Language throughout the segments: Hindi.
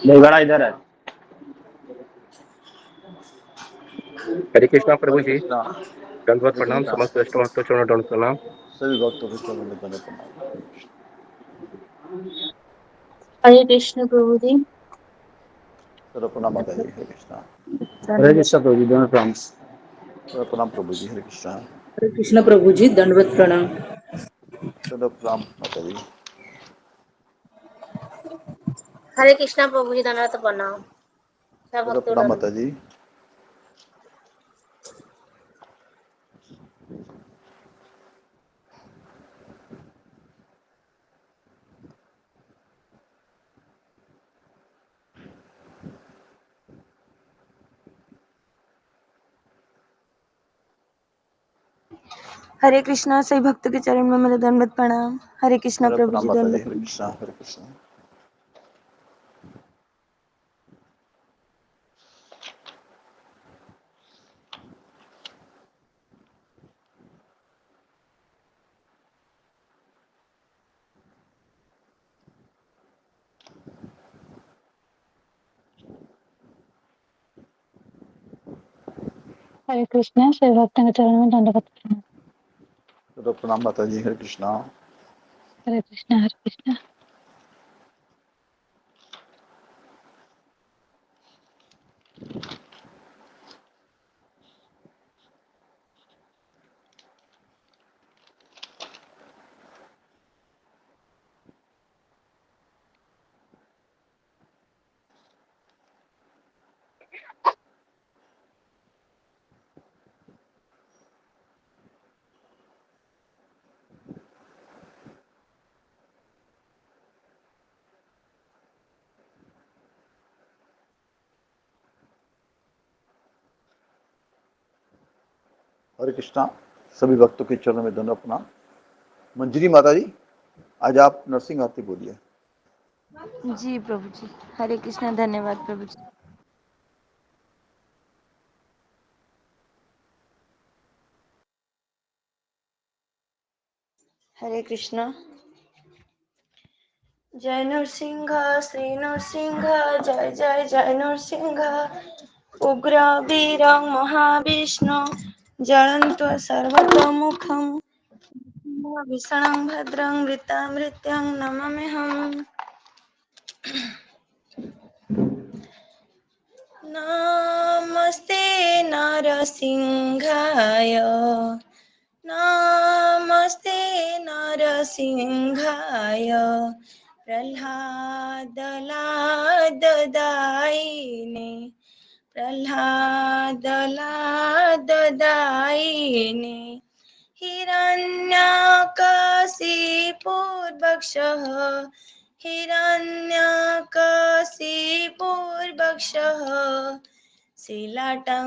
मेघड़ा इधर है। हरे कृष्णा प्रभु जी, कृष्णा दंडवत प्रणाम। समस्त वैष्णव भक्तों चरणों दंड प्रणाम। सभी भक्तों के चरणों में दंड प्रणाम। हरे कृष्ण प्रभु जी। सर्व प्रणाम माता जी। हरे कृष्णा। हरे कृष्णा प्रभु जी, दंड प्रणाम। सर्व प्रणाम प्रभु जी। हरे कृष्णा। हरे कृष्ण प्रभु जी, दंडवत प्रणाम। सर्व प्रणाम माता जी। हरे कृष्णा प्रभु जी, धन्यवाद प्रणाम। सब सर्व भक्तों प्रणाम दंड। माता जी। हरे कृष्णा। सही भक्तों के चरण में मेरा दंडवत प्रणाम। हरे कृष्णा सर्व प्रभु प्रणाम जी, माता जी। दंडवत हरे प्रणाम। कृष्णा। हरे कृष्णा। हरे कृष्णा। शिव भक्तों के चरणों में दंडवत प्रणाम। सर्व प्रणाम माता जी। हरे कृष्णा। हरे कृष्णा। हरे कृष्णा। हरे कृष्णा। सभी भक्तों के चरणों में दंड प्रणाम। मंजरी माता जी, आज आप नरसिंह आरती बोलिए। जी प्रभु जी। हरे कृष्णा। धन्यवाद प्रभु जी। हरे कृष्णा। जय नरसिंह श्री नरसिंह, जय जय जय नरसिंह। उग्र वीर महाविष्णु, जयन्त सर्वतोमुखम्। भीषणं भद्रं वृत्तामृत्यं नमाम्यहम्। नरसिंहाय नमस्ते नरसिंहाय प्रह्लादलाददायिने प्रह्लादलाददायिने हिरण्यकशिपुर्वक्षः हिरण्यकशिपुर्वक्षः शिलाटङ्कानखालये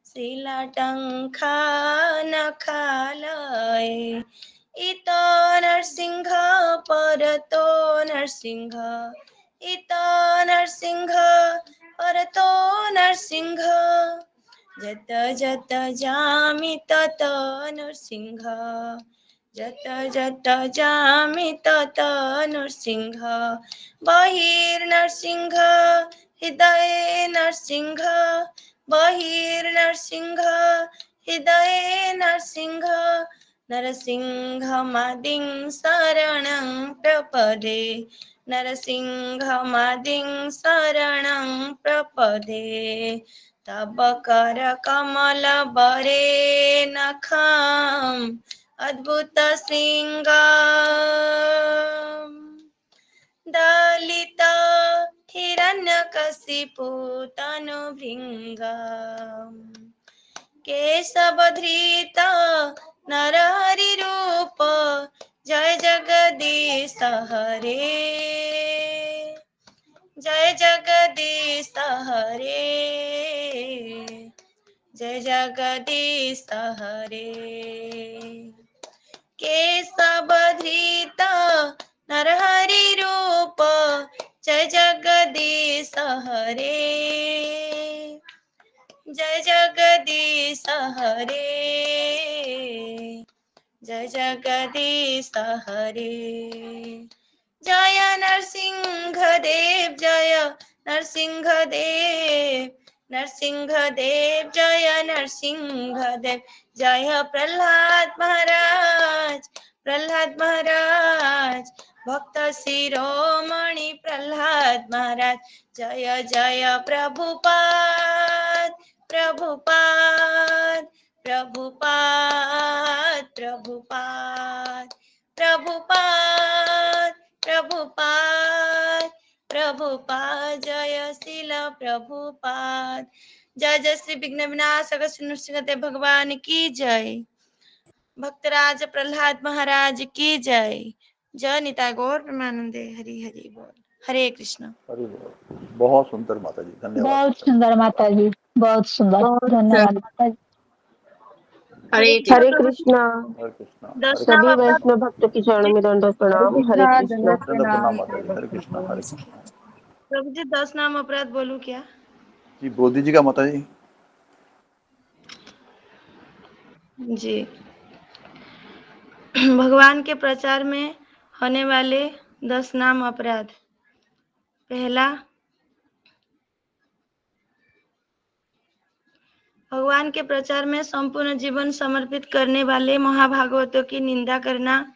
शिलाटङ्कानखालये इतो नरसिंह परतो नरसिंह इतो नरसिंह परतो नरसिंह जत जत जामि तत नरसिंह जत जत जामि तत नरसिंह बहिर्नरसिंह हृदय नरसिंह बहिर्नरसिंह हृदय नरसिंह नरसिंहमादिं शरणं प्रपदे नरसिंहमादिं शरणं प्रपदे तब कर कमल बरे नखम् अद्भुत सिंगाम दलित हिरण्यकशिपु तनुभृङ्गम् केशवधृत नरहरि रूप जय जगदीश हरे जय जगदीश हरे जय जगदीश हरे केशवधृत नरहरि रूप जय जगदीश हरे जय जगदीश हरे जय जगदीश हरे जय नरसिंह देव जय नरसिंह देव नरसिंह देव जय नरसिंह देव जय प्रह्लाद महाराज भक्त शिरोमणि प्रह्लाद महाराज जय जय प्रभुपाद प्रभुपाद प्रभुपाद प्रभुपाद प्रभुपाद प्रभुपाद प्रभुपाद जय शिल प्रभुपाद जय जय श्री विघ्न विनाशक श्री नृसिंहदेव भगवान की जय भक्तराज प्रह्लाद महाराज की जय जय निताई गौर प्रेमानंदे हरि हरि बोल हरे कृष्ण हरि बोल। बहुत सुंदर माता जी, धन्यवाद। बहुत सुंदर माता जी, बहुत सुंदर, धन्यवाद माता जी। हरे हरे कृष्णा। हरे कृष्णा। सभी वैष्णव भक्तों की चरणों में दंडवत प्रणाम। हरे कृष्णा। प्रणाम माता जी। हरे कृष्णा हरे कृष्णा। प्रभु जी 10 नाम अपराध बोलूं क्या? जी बोल दीजिएगा माता जी। जी भगवान के प्रचार में होने वाले 10 नाम अपराध। पहला, भगवान के प्रचार में संपूर्ण जीवन समर्पित करने वाले महाभागवतों की निंदा करना।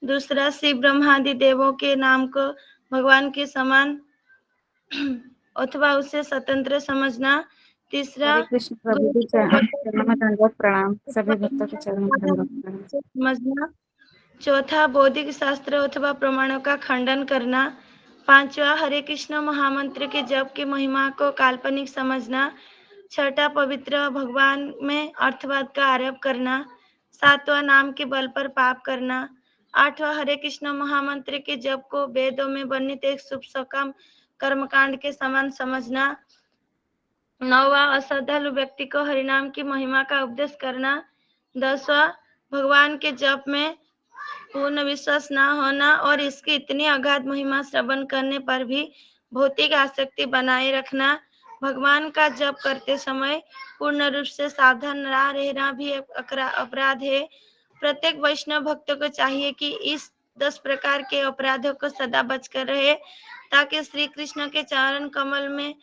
दूसरा, शिव ब्रह्मादि देवों के नाम को भगवान के समान अथवा उससे स्वतंत्र समझना। तीसरा, हरे कृष्ण प्रभु जी चरण में दंडवत प्रणाम। सभी भक्तों के चरण में दंडवत प्रणाम। समझना। चौथा, बौद्धिक शास्त्र अथवा प्रमाणों का खंडन करना। पांचवा, हरे कृष्ण महामंत्र के जप की महिमा को काल्पनिक समझना। छठा, पवित्र भगवान में अर्थवाद का आरोप करना। सातवां, नाम के बल पर पाप करना। आठवां, हरे कृष्ण महामंत्र के जप को वेदों में वर्णित एक शुभ सकाम कर्मकांड के समान समझना। नौवां, अश्रद्धालु व्यक्ति को हरिनाम की महिमा का उपदेश करना। 10वां, भगवान के जप में पूर्ण विश्वास न होना और इसकी इतनी अगाध महिमा श्रवण करने पर भी भौतिक आसक्ति बनाए रखना। भगवान का जप करते समय पूर्ण रूप से सावधान न रहना भी एक अपराध है। प्रत्येक वैष्णव भक्त को चाहिए कि इस 10 प्रकार के अपराधों को सदा बचकर रहे, ताकि श्री कृष्ण के चरण कमल में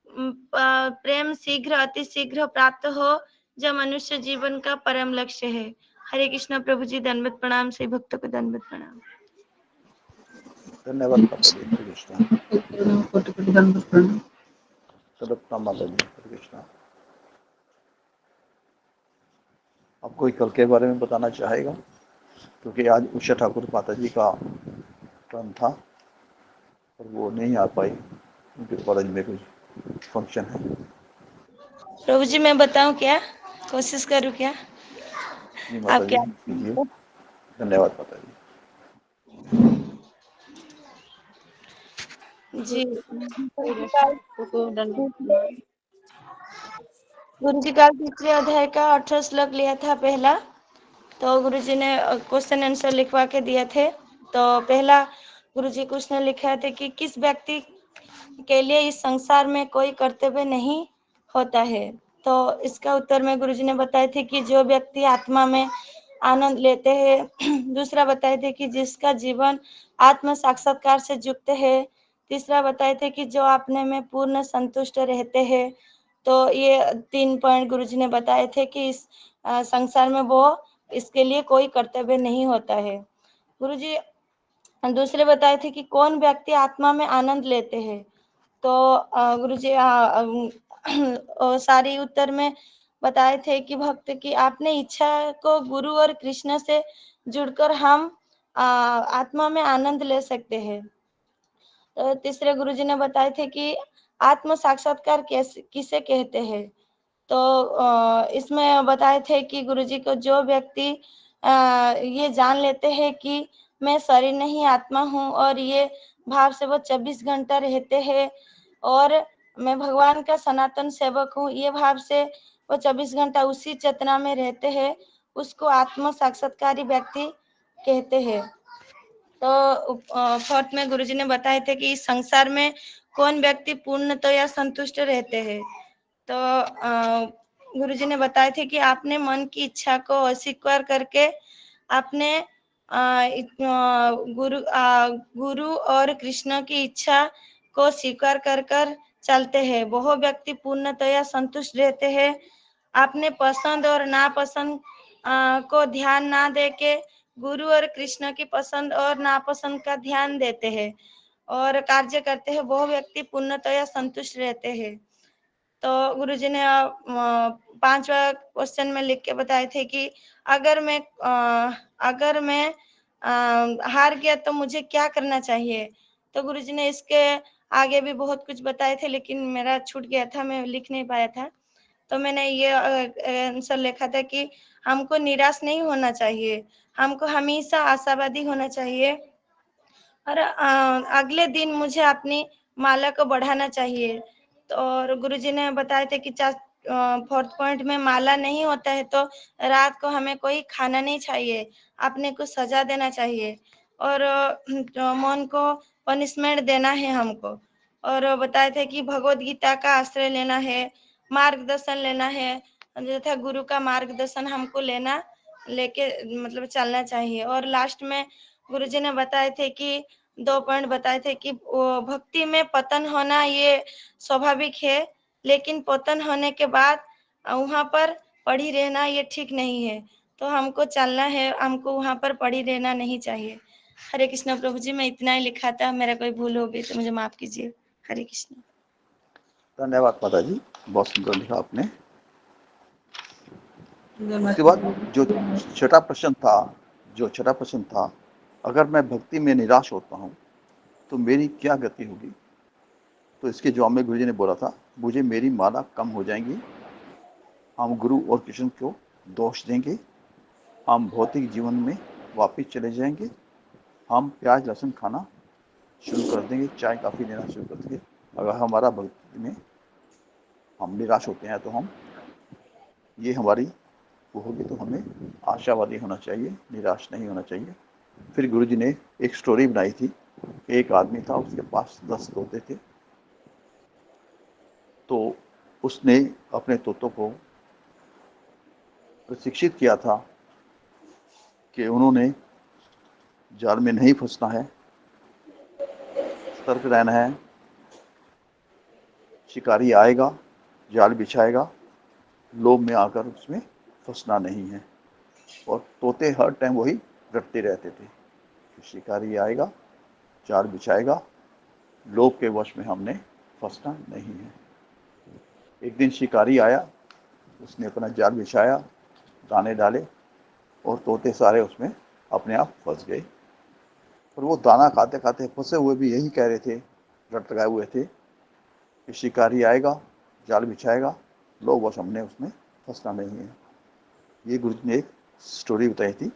प्रेम शीघ्र अति शीघ्र प्राप्त हो, जो मनुष्य जीवन का परम लक्ष्य है। हरे कृष्ण प्रभु जी, दंडवत प्रणाम। सभी भक्तों को दंडवत प्रणाम। धन्यवाद माता जी। हरे कृष्णा। कोटि कोटि दंडवत प्रणाम। तदपना माता जी, हरे कृष्णा। आप कोई कल के बारे में बताना चाहेगा? क्योंकि आज उषा ठाकुर माता जी का टर्न था और वो नहीं आ पाई, उनके कॉलेज में कुछ फंक्शन है। प्रभु जी मैं बताऊं क्या, कोशिश करूं क्या? जी माता आप जी क्या? कीजिए। धन्यवाद माता जी। जी दंडवत प्रणाम। गुरु जी का तीसरे अध्याय का 18 श्लोक लिया था पहला, तो गुरु जी ने क्वेश्चन आंसर लिखवा के दिए थे। तो पहला गुरु जी कुछ ने लिखा थे कि किस व्यक्ति के लिए इस संसार में कोई कर्तव्य नहीं होता है। तो इसका उत्तर में गुरु जी ने बताए थे कि जो व्यक्ति आत्मा में आनंद लेते हैं। दूसरा बताए थे कि जिसका जीवन आत्म साक्षात्कार से युक्त है। तीसरा बताए थे कि जो अपने में पूर्ण संतुष्ट रहते हैं। तो ये 3 पॉइंट गुरु जी ने बताए थे कि इस संसार में वो इसके लिए कोई कर्तव्य नहीं होता है। गुरु जी दूसरे बताए थे कि कौन व्यक्ति आत्मा में आनंद लेते हैं। तो गुरु जी सारी उत्तर में बताए थे कि भक्त की आपने इच्छा को गुरु और कृष्ण से जुड़कर हम आत्मा में आनंद ले सकते हैं। तो तीसरे गुरु जी ने बताए थे कि आत्म साक्षात्कार कैसे किसे कहते हैं। तो इसमें बताए थे कि गुरुजी को जो व्यक्ति ये जान लेते हैं कि मैं शरीर नहीं आत्मा हूँ और ये भाव से वो 24 घंटा रहते हैं और मैं भगवान का सनातन सेवक हूँ, ये भाव से वो 24 घंटा उसी चेतना में रहते हैं, उसको आत्म साक्षात्कारी व्यक्ति कहते हैं। तो फोर्थ में गुरुजी ने बताए थे कि इस संसार में कौन व्यक्ति पूर्णतः या संतुष्ट रहते हैं। तो गुरुजी ने बताए थे कि आपने मन की इच्छा को अस्वीकार करके आपने गुरु और कृष्ण की इच्छा को स्वीकार कर कर चलते हैं, वह व्यक्ति पूर्णतया संतुष्ट रहते हैं। आपने पसंद और नापसंद को ध्यान ना देके गुरु और कृष्ण की पसंद और नापसंद का ध्यान देते हैं और कार्य करते हैं, वह व्यक्ति पूर्णतया संतुष्ट रहते हैं। तो गुरुजी ने 5वां क्वेश्चन में लिख के बताए थे कि अगर मैं हार गया तो मुझे क्या करना चाहिए। तो गुरुजी ने इसके आगे भी बहुत कुछ बताए थे, लेकिन मेरा छूट गया था, मैं लिख नहीं पाया था। तो मैंने ये आंसर लिखा था कि हमको निराश नहीं होना चाहिए, हमको हमेशा आशावादी होना चाहिए और अगले दिन मुझे अपनी माला को बढ़ाना चाहिए। तो और गुरुजी ने बताए थे कि फोर्थ पॉइंट में माला नहीं होता है तो रात को हमें कोई खाना नहीं चाहिए, अपने को सजा देना चाहिए और मन को पनिशमेंट देना है हमको। और बताए थे कि भगवत गीता का आश्रय लेना है, मार्गदर्शन लेना है, तथा गुरु का मार्गदर्शन हमको लेके मतलब चलना चाहिए। और लास्ट में गुरुजी ने बताए थे कि 2 पॉइंट बताए थे कि भक्ति में पतन होना ये स्वाभाविक है, लेकिन पतन होने के बाद वहां पर पड़ी रहना ये ठीक नहीं है। तो हमको चलना है, हमको वहां पर पड़ी रहना नहीं चाहिए। हरे कृष्ण प्रभु जी, मैं इतना ही लिखा था, मेरा कोई भूल हो गई तो मुझे माफ कीजिए। हरे कृष्ण। धन्यवाद माता जी, बहुत सुंदर लिखा आपने। उसके बाद जो छठा प्रश्न था, अगर मैं भक्ति में निराश होता हूँ तो मेरी क्या गति होगी। तो इसके जवाब में गुरुजी ने बोला था, मुझे मेरी माला कम हो जाएंगी, हम गुरु और कृष्ण को दोष देंगे, हम भौतिक जीवन में वापस चले जाएंगे, हम प्याज लहसुन खाना शुरू कर देंगे, चाय काफ़ी लेना शुरू कर देंगे। अगर हमारा भक्ति में हम निराश होते हैं तो हम ये हमारी वो होगी, तो हमें आशावादी होना चाहिए, निराश नहीं होना चाहिए। फिर गुरुजी ने एक स्टोरी बनाई थी, एक आदमी था, उसके पास 10 तोते थे। तो उसने अपने तोतों को प्रशिक्षित किया था कि उन्होंने जाल में नहीं फंसना है, सतर्क रहना है, शिकारी आएगा, जाल बिछाएगा, लोभ में आकर उसमें फंसना नहीं है। और तोते हर टाइम वही रटते रहते थे कि शिकारी आएगा, जाल बिछाएगा, लोभ के वश में हमने फंसना नहीं है। एक दिन शिकारी आया, उसने अपना जाल बिछाया, दाने डाले और तोते सारे उसमें अपने आप फंस गए। और वो दाना खाते खाते फंसे हुए भी यही कह रहे थे, रट लगाए हुए थे कि शिकारी आएगा, जाल बिछाएगा, लो बस हमने उसमें फंसना नहीं है। ये गुरु जी ने एक स्टोरी बताई थी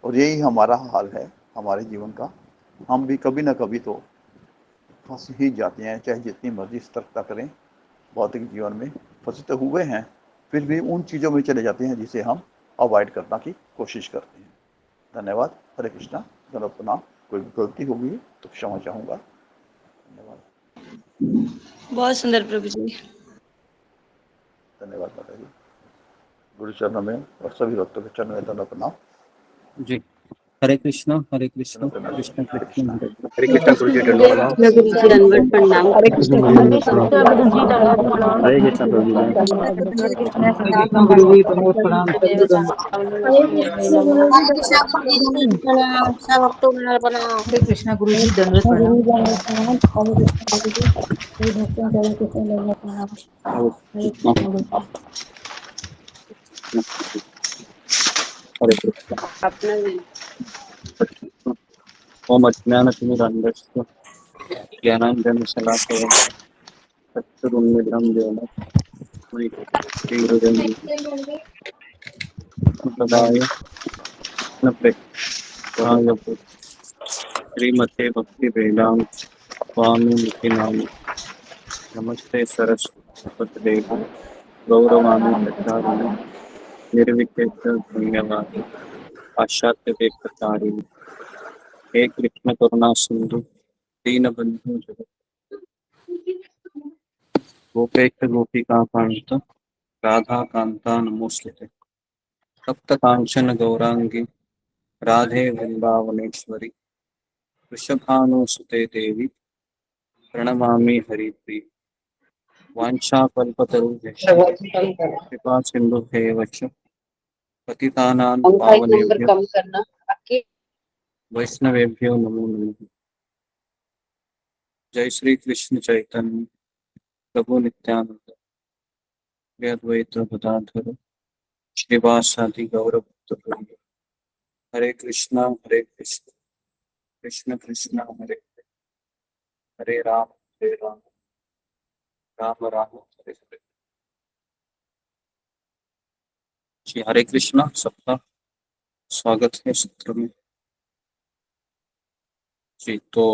और यही हमारा हाल है हमारे जीवन का। हम भी कभी ना कभी तो फंस ही जाते हैं, चाहे जितनी मर्जी सतर्कता करें। भौतिक जीवन में फंसे तो हुए हैं, फिर भी उन चीज़ों में चले जाते हैं जिसे हम अवॉइड करने की कोशिश करते हैं। धन्यवाद। हरे कृष्णा। धन्यवाद। प्रणाम। कोई गलती होगी तो क्षमा चाहूँगा। धन्यवाद। बहुत सुंदर प्रभु जी। धन्यवाद माता जी। गुरु चरणों में और सभी भक्तों के चरणों में धन्यवाद प्रणाम। जी, हरे कृष्णा कृष्ण कृष्ण कृष्ण हरे हरे कृष्णा। गुरु जी कृष्ण दंडवत प्रणाम। गुरु जी दंडवत प्रणाम। हरे कृष्ण गुरु जी दंडवत प्रणाम। हरे कृष्णा प्रभु जी दंडवत। हरे कृष्ण गुरु जी दंडवत प्रणाम, सबको दंडवत। हरे कृष्ण गुरु जी दंडवत प्रणाम। सब भक्तों को प्रणाम। हरे कृष्णा गुरु जी दंडवत प्रणाम। हरे कृष्णा। ओम अज्ञानतिमिरान्धस्य ज्ञानाञ्जनशलाकया चक्षुरुन्मिलितं येन तस्मै श्रीगुरुदेवाय कृष्णप्रेष्ठाय श्रीमते भक्तिवेदान्त स्वामिनिति नामिने नमस्ते सरस्वतीदेवी गौरवाणी प्रचारिणे निर्विशेष धन्यवाद पाश्चात्य प्रचारिणे हे कृष्ण करुणा सिंधु दीनबंधु जगत गोपेश गोपिका कांत राधा कांता नमोस्तुते तप्त कांचन गौरांगी राधे वृंदावनेश्वरी वृषभानुसुते देवी प्रणमामि हरिप्रिय वाञ्छाकल्पतरुभ्यश्च कृपा सिन्धुभ्येव च पतितानां पावनेभ्यो वैष्णवेभ्यो नमो नमः। जय श्री कृष्ण चैतन्य प्रभु नित्यानंद श्री अद्वैत गदाधर श्रीवासादि गौर भक्तवृंद। हरे कृष्ण कृष्ण कृष्ण हरे हरे, हरे राम राम राम हरे हरे। जी हरे कृष्णा। सबका स्वागत है सत्र में। जी तो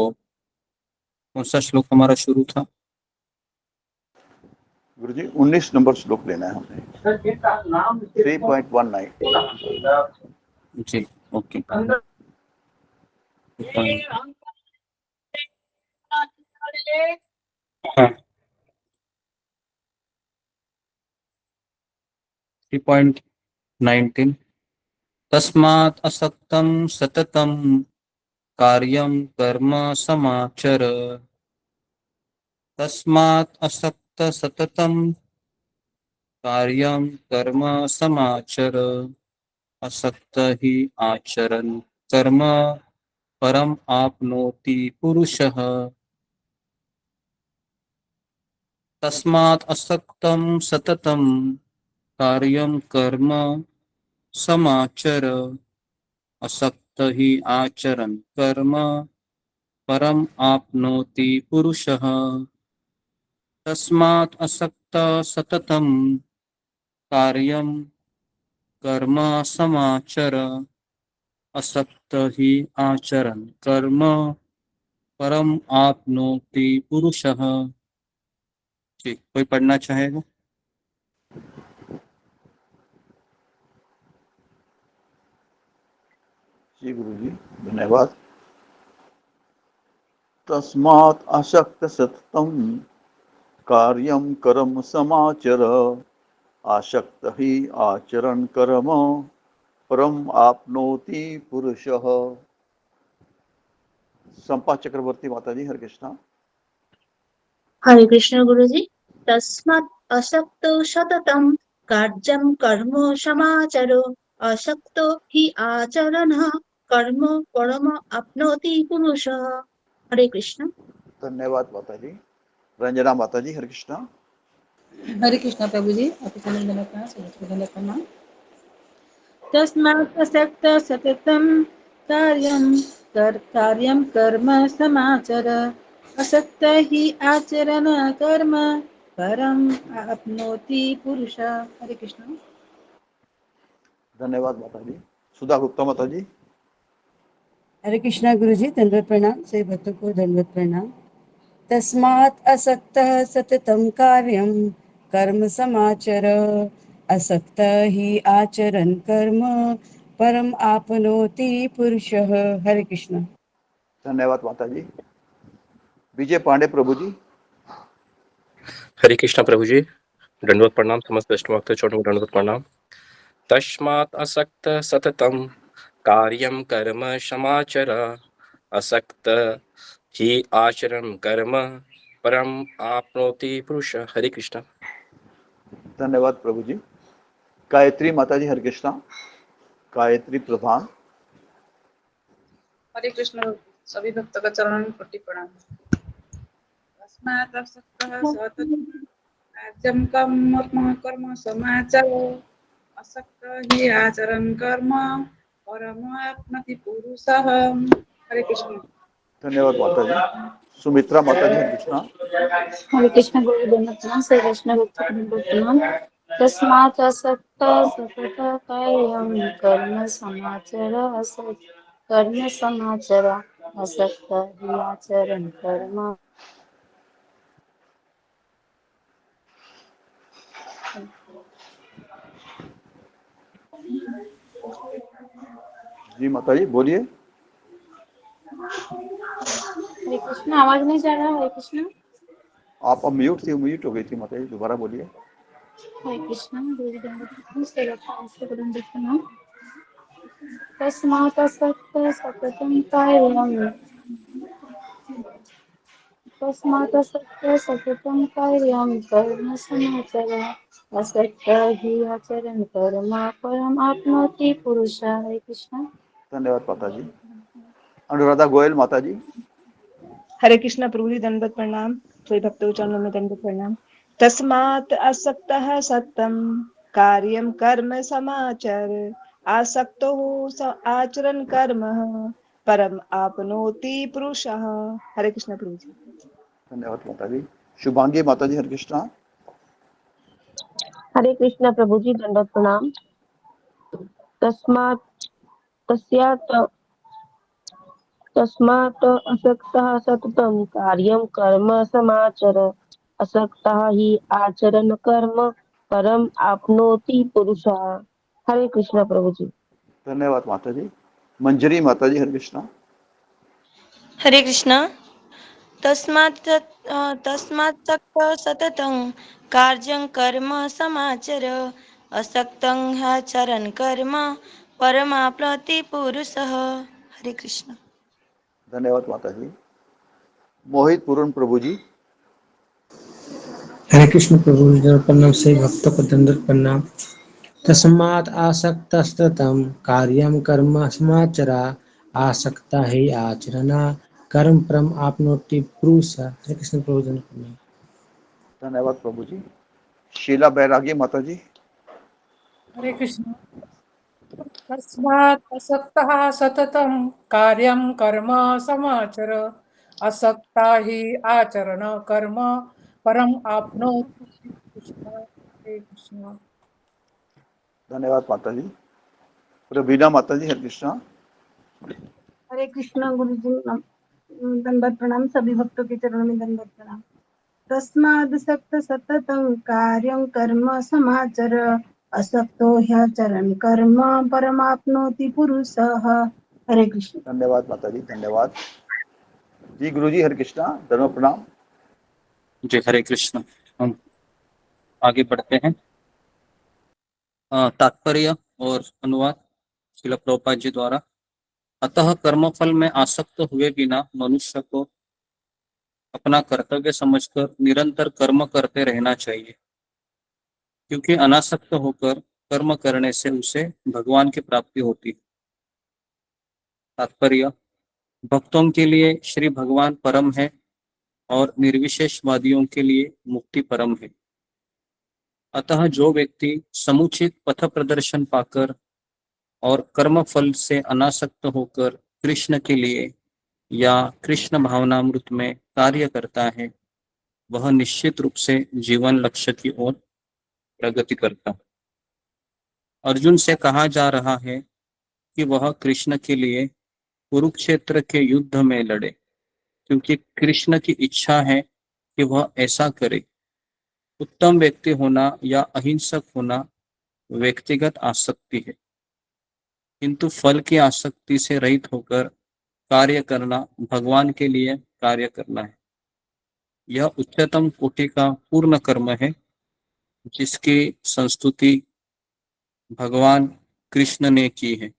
कौन सा श्लोक हमारा शुरू था? गुरु जी 19 नंबर श्लोक लेना है हमने। 3.19। जी ओके। हाँ 3.19 तस्मात् असक्तं सततं कार्यं कर्म समाचर। तस्मात् असक्त सततं कार्यं कर्म समाचर। असक्त ही आचरन् कर्म परम आपनोति पुरुषः। तस्मात् असक्तं सततं कार्यं कर्म समाचर। असक्त ही आचरन् कर्म परम आपनोति पुरुषः। तस्मात् असक्त सततं कार्यं कर्म समाचर। असक्त ही आचरन् कर्म परम आपनोति पुरुषः। जी कोई पढ़ना चाहेगा? जी गुरु जी धन्यवाद। तस्मात् असक्त सततं कार्यं कर्म समाचर। आसक्त ही आचरण कर्म परम आपनोति पुरुषः। संपा चक्रवर्ती माता जी हरे कृष्णा। हरे कृष्ण गुरु जी। तस्मात् असक्तो सततं कार्यं कर्म समाचरो असक्तो हि आचरणः कर्म परम आपनोति पुरुषः। हरे कृष्ण। धन्यवाद माता जी। रंजना माता जी हरे कृष्णा। हरे कृष्णा प्रभु जी, आपके चरण में दंडवत प्रणाम, सबको दंडवत प्रणाम। तस्मात् असक्त सततं कार्यं कर्म समाचर, असक्त हि आचरण कर्म परम आपनोति पुरुष। हरे कृष्ण। धन्यवाद माता जी। सुधा गुप्ता माता जी। हरे कृष्णा गुरु जी, दंडवत प्रणाम। सभी भक्तों को दंडवत प्रणाम। तस्मात् असक्तः सततं कार्यं कर्म समाचर, असक्त ही आचरन् कर्म परम आपनोति पुरुषः। हरे कृष्ण। धन्यवाद माता जी। विजय पांडे प्रभु जी। हरे कृष्णा प्रभु जी, दंडवत प्रणाम। समस्त वैष्णव भक्त चरणों को दंडवत प्रणाम। तस्मात् असक्त सततं कार्यं कर्म समाचर, असक्त ही आचरण कर्म परम आपनोति पुरुष। हरे कृष्णा। धन्यवाद प्रभु जी। गायत्री माता जी, हरे कृष्णा। गायत्री प्रधान। हरे कृष्ण। सभी भक्तों का चरण में कोटि प्रणाम। तस्मात् असक्तः सततं कार्यं कर्म समाचरो, असक्तः हि आचरन् कर्म परमाप्नोति पुरुषः। हरे कृष्ण। धन्यवाद माता जी। सुमित्रा माता जी, हरे कृष्णा। हरे कृष्ण गुरु दंडवत प्रणाम, श्री कृष्ण भक्त दंडवत प्रणाम। तस्मात् असक्त सतत कार्यं कर्म समाचर, असक्त कर्म समाचर, असक्त हि आचरण कर्म। जी माता जी बोलिए। हरे कृष्ण, आवाज नहीं जा रहा। हरे कृष्ण। आप अब म्यूट हो गई थी माता जी, दोबारा बोलिए। हरे कृष्ण गुरु दंडवत प्रणाम, श्री कृष्ण दंडवत प्रणाम। तस्मात् असक्त सततं कार्यं तस्मात् असक्त सततं कार्यं कर्म समाचर, असक्त हि आचरण कर्म परम आपनोति पुरुष। हरे कृष्ण। धन्यवाद माता जी। अनुराधा गोयल माता जी। हरे कृष्णा प्रभु जी, दंडवत प्रणाम। सभी भक्तों के चरणों में दंडवत प्रणाम। तस्मात् असक्तः सततं कार्यं कर्म समाचर, आसक्तो आचरण कर्म परम आपनोति पुरुषः। हरे कृष्णा प्रभु जी। धन्यवाद माता जी। शुभांगी माता जी, हरे कृष्णा। हरे कृष्णा प्रभु जी, दंडवत प्रणाम। तस्मात् तस्यात् तस्मात् असक्तः सततं कार्यं कर्म समाचर, असक्तः हि आचरण कर्म परम आपनोति पुरुषः। हरे कृष्णा प्रभु जी। धन्यवाद माता जी। मंजरी माता जी, हरे कृष्णा। हरे कृष्ण। तस्मात् सततं कार्यं कर्म समाचर, असक्तं ह्याचरन् कर्म परमाप्नोति पुरुषः। हरे कृष्ण। धन्यवाद माता जी। मोहित पूर्ण प्रभु जी। हरे कृष्ण प्रभु जी, दंडवत प्रणाम। सभी भक्तों को दंडवत प्रणाम। तस्मात् आसक्तस्ततं कार्यं कर्म समाचरा, आसक्ता हि आचरण कर्म परम आपनोति पुरुष। हरे कृष्ण प्रभु जी, दंडवत प्रणाम। धन्यवाद प्रभु जी। शीला बैरागी माता जी। हरे कृष्ण। तस्मात् असक्तः सततं कार्यं कर्म समाचर, असक्ता हि आचरण कर्म परम आपनोति कृष्ण। हरे कृष्ण। धन्यवाद माता जी। रवीना माता जी, हरे कृष्णा। हरे कृष्ण गुरु जी, दंडवत प्रणाम। सभी भक्तों के चरणों में दंडवत प्रणाम। तस्माद् सक्त सततं कार्यं कर्म समाचर, असक्तो ह्याचरन् कर्म परमाप्नोति पुरुषः। हरे कृष्ण। धन्यवाद माता जी, धन्यवाद जी। गुरु जी, हरे कृष्णा, धर्म प्रणाम। जी हरे कृष्ण। हम आगे बढ़ते हैं। तात्पर्य और अनुवाद श्रील प्रभुपाद जी द्वारा। अतः कर्मफल में आसक्त हुए बिना मनुष्य को अपना कर्तव्य समझकर निरंतर कर्म करते रहना चाहिए, क्योंकि अनासक्त होकर कर्म करने से उसे भगवान की प्राप्ति होती है। तात्पर्य: भक्तों के लिए श्री भगवान परम है और निर्विशेषवादियों के लिए मुक्ति परम है। अतः जो व्यक्ति समुचित पथ प्रदर्शन पाकर और कर्म फल से अनासक्त होकर कृष्ण के लिए या कृष्ण भावनामृत में कार्य करता है, वह निश्चित रूप से जीवन लक्ष्य की ओर प्रगति करता है। अर्जुन से कहा जा रहा है कि वह कृष्ण के लिए कुरुक्षेत्र के युद्ध में लड़े, क्योंकि कृष्ण की इच्छा है कि वह ऐसा करे। उत्तम व्यक्ति होना या अहिंसक होना व्यक्तिगत आसक्ति है, किंतु फल की आसक्ति से रहित होकर कार्य करना भगवान के लिए कार्य करना है। यह उच्चतम कोटि का पूर्ण कर्म है, जिसकी संस्तुति भगवान कृष्ण ने की है।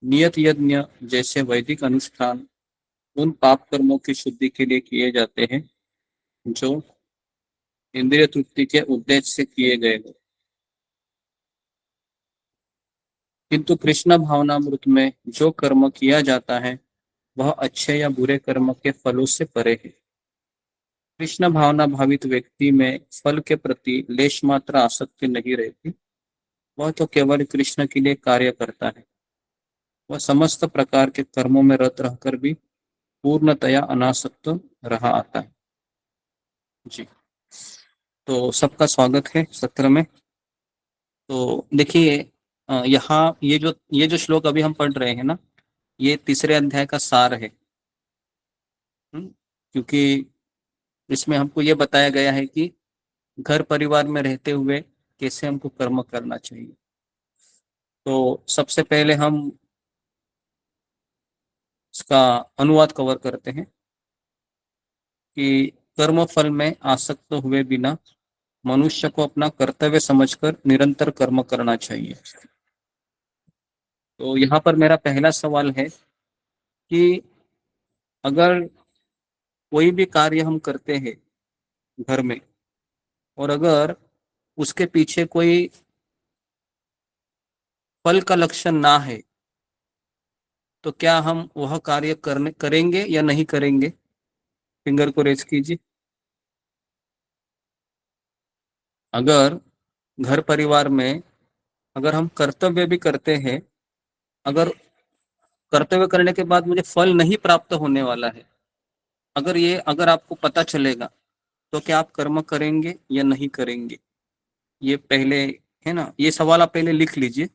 नियत यज्ञ जैसे वैदिक अनुष्ठान उन पाप कर्मों की शुद्धि के लिए किए जाते हैं जो इंद्रिय तृप्ति के उद्देश्य से किए गए हो, किंतु कृष्ण भावनामृत में जो कर्म किया जाता है वह अच्छे या बुरे कर्म के फलों से परे है। कृष्ण भावना भावित व्यक्ति में फल के प्रति लेश मात्र आसक्ति नहीं रहती। वह तो केवल कृष्ण के लिए कार्य करता है। वह समस्त प्रकार के कर्मों में रत रहकर भी पूर्णतया अनासक्त रहा आता है। जी, तो सबका स्वागत है सत्र में। तो देखिए, यहाँ ये जो श्लोक अभी हम पढ़ रहे हैं ना, ये तीसरे अध्याय का सार है। क्योंकि इसमें हमको ये बताया गया है कि घर परिवार में रहते हुए कैसे हमको कर्म करना चाहिए। तो सबसे पहले हम इसका अनुवाद कवर करते हैं कि कर्म फल में आसक्त हुए बिना मनुष्य को अपना कर्तव्य समझकर निरंतर कर्म करना चाहिए। तो यहाँ पर मेरा पहला सवाल है कि अगर कोई भी कार्य हम करते हैं घर में और अगर उसके पीछे कोई फल का लक्षण ना है, तो क्या हम वह कार्य करेंगे या नहीं करेंगे? फिंगर को रेज कीजिए। अगर घर परिवार में अगर हम कर्तव्य भी करते हैं, अगर कर्तव्य करने के बाद मुझे फल नहीं प्राप्त होने वाला है, अगर आपको पता चलेगा, तो क्या आप कर्म करेंगे या नहीं करेंगे? ये पहले है ना, ये सवाल आप पहले लिख लीजिए।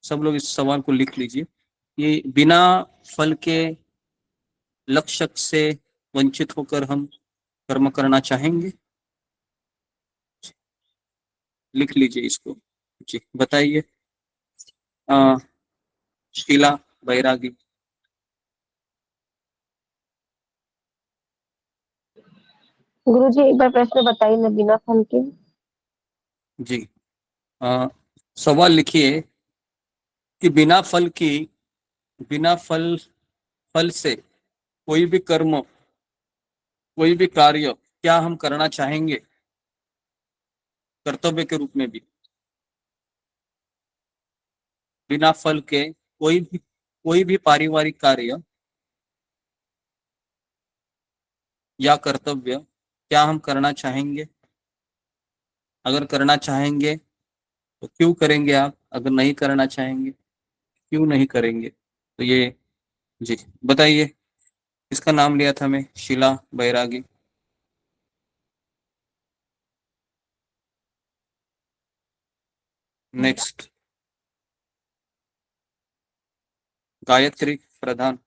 सब लोग इस सवाल को लिख लीजिए। ये बिना फल के लक्ष्य से वंचित होकर हम कर्म करना चाहेंगे? लिख लीजिए इसको। जी, बताइए। शीला बैरागी। गुरुजी एक बार प्रश्न बताइए ना, बिना फल के। जी, सवाल लिखिए कि बिना फल से कोई भी कर्म, कोई भी कार्य क्या हम करना चाहेंगे कर्तव्य के रूप में भी? बिना फल के कोई भी पारिवारिक कार्य या कर्तव्य क्या हम करना चाहेंगे? अगर करना चाहेंगे तो क्यों करेंगे आप? अगर नहीं करना चाहेंगे क्यों नहीं करेंगे? तो ये जी बताइए। इसका नाम लिया था मैं, शीला बैरागी। नेक्स्ट, गायत्री प्रधान।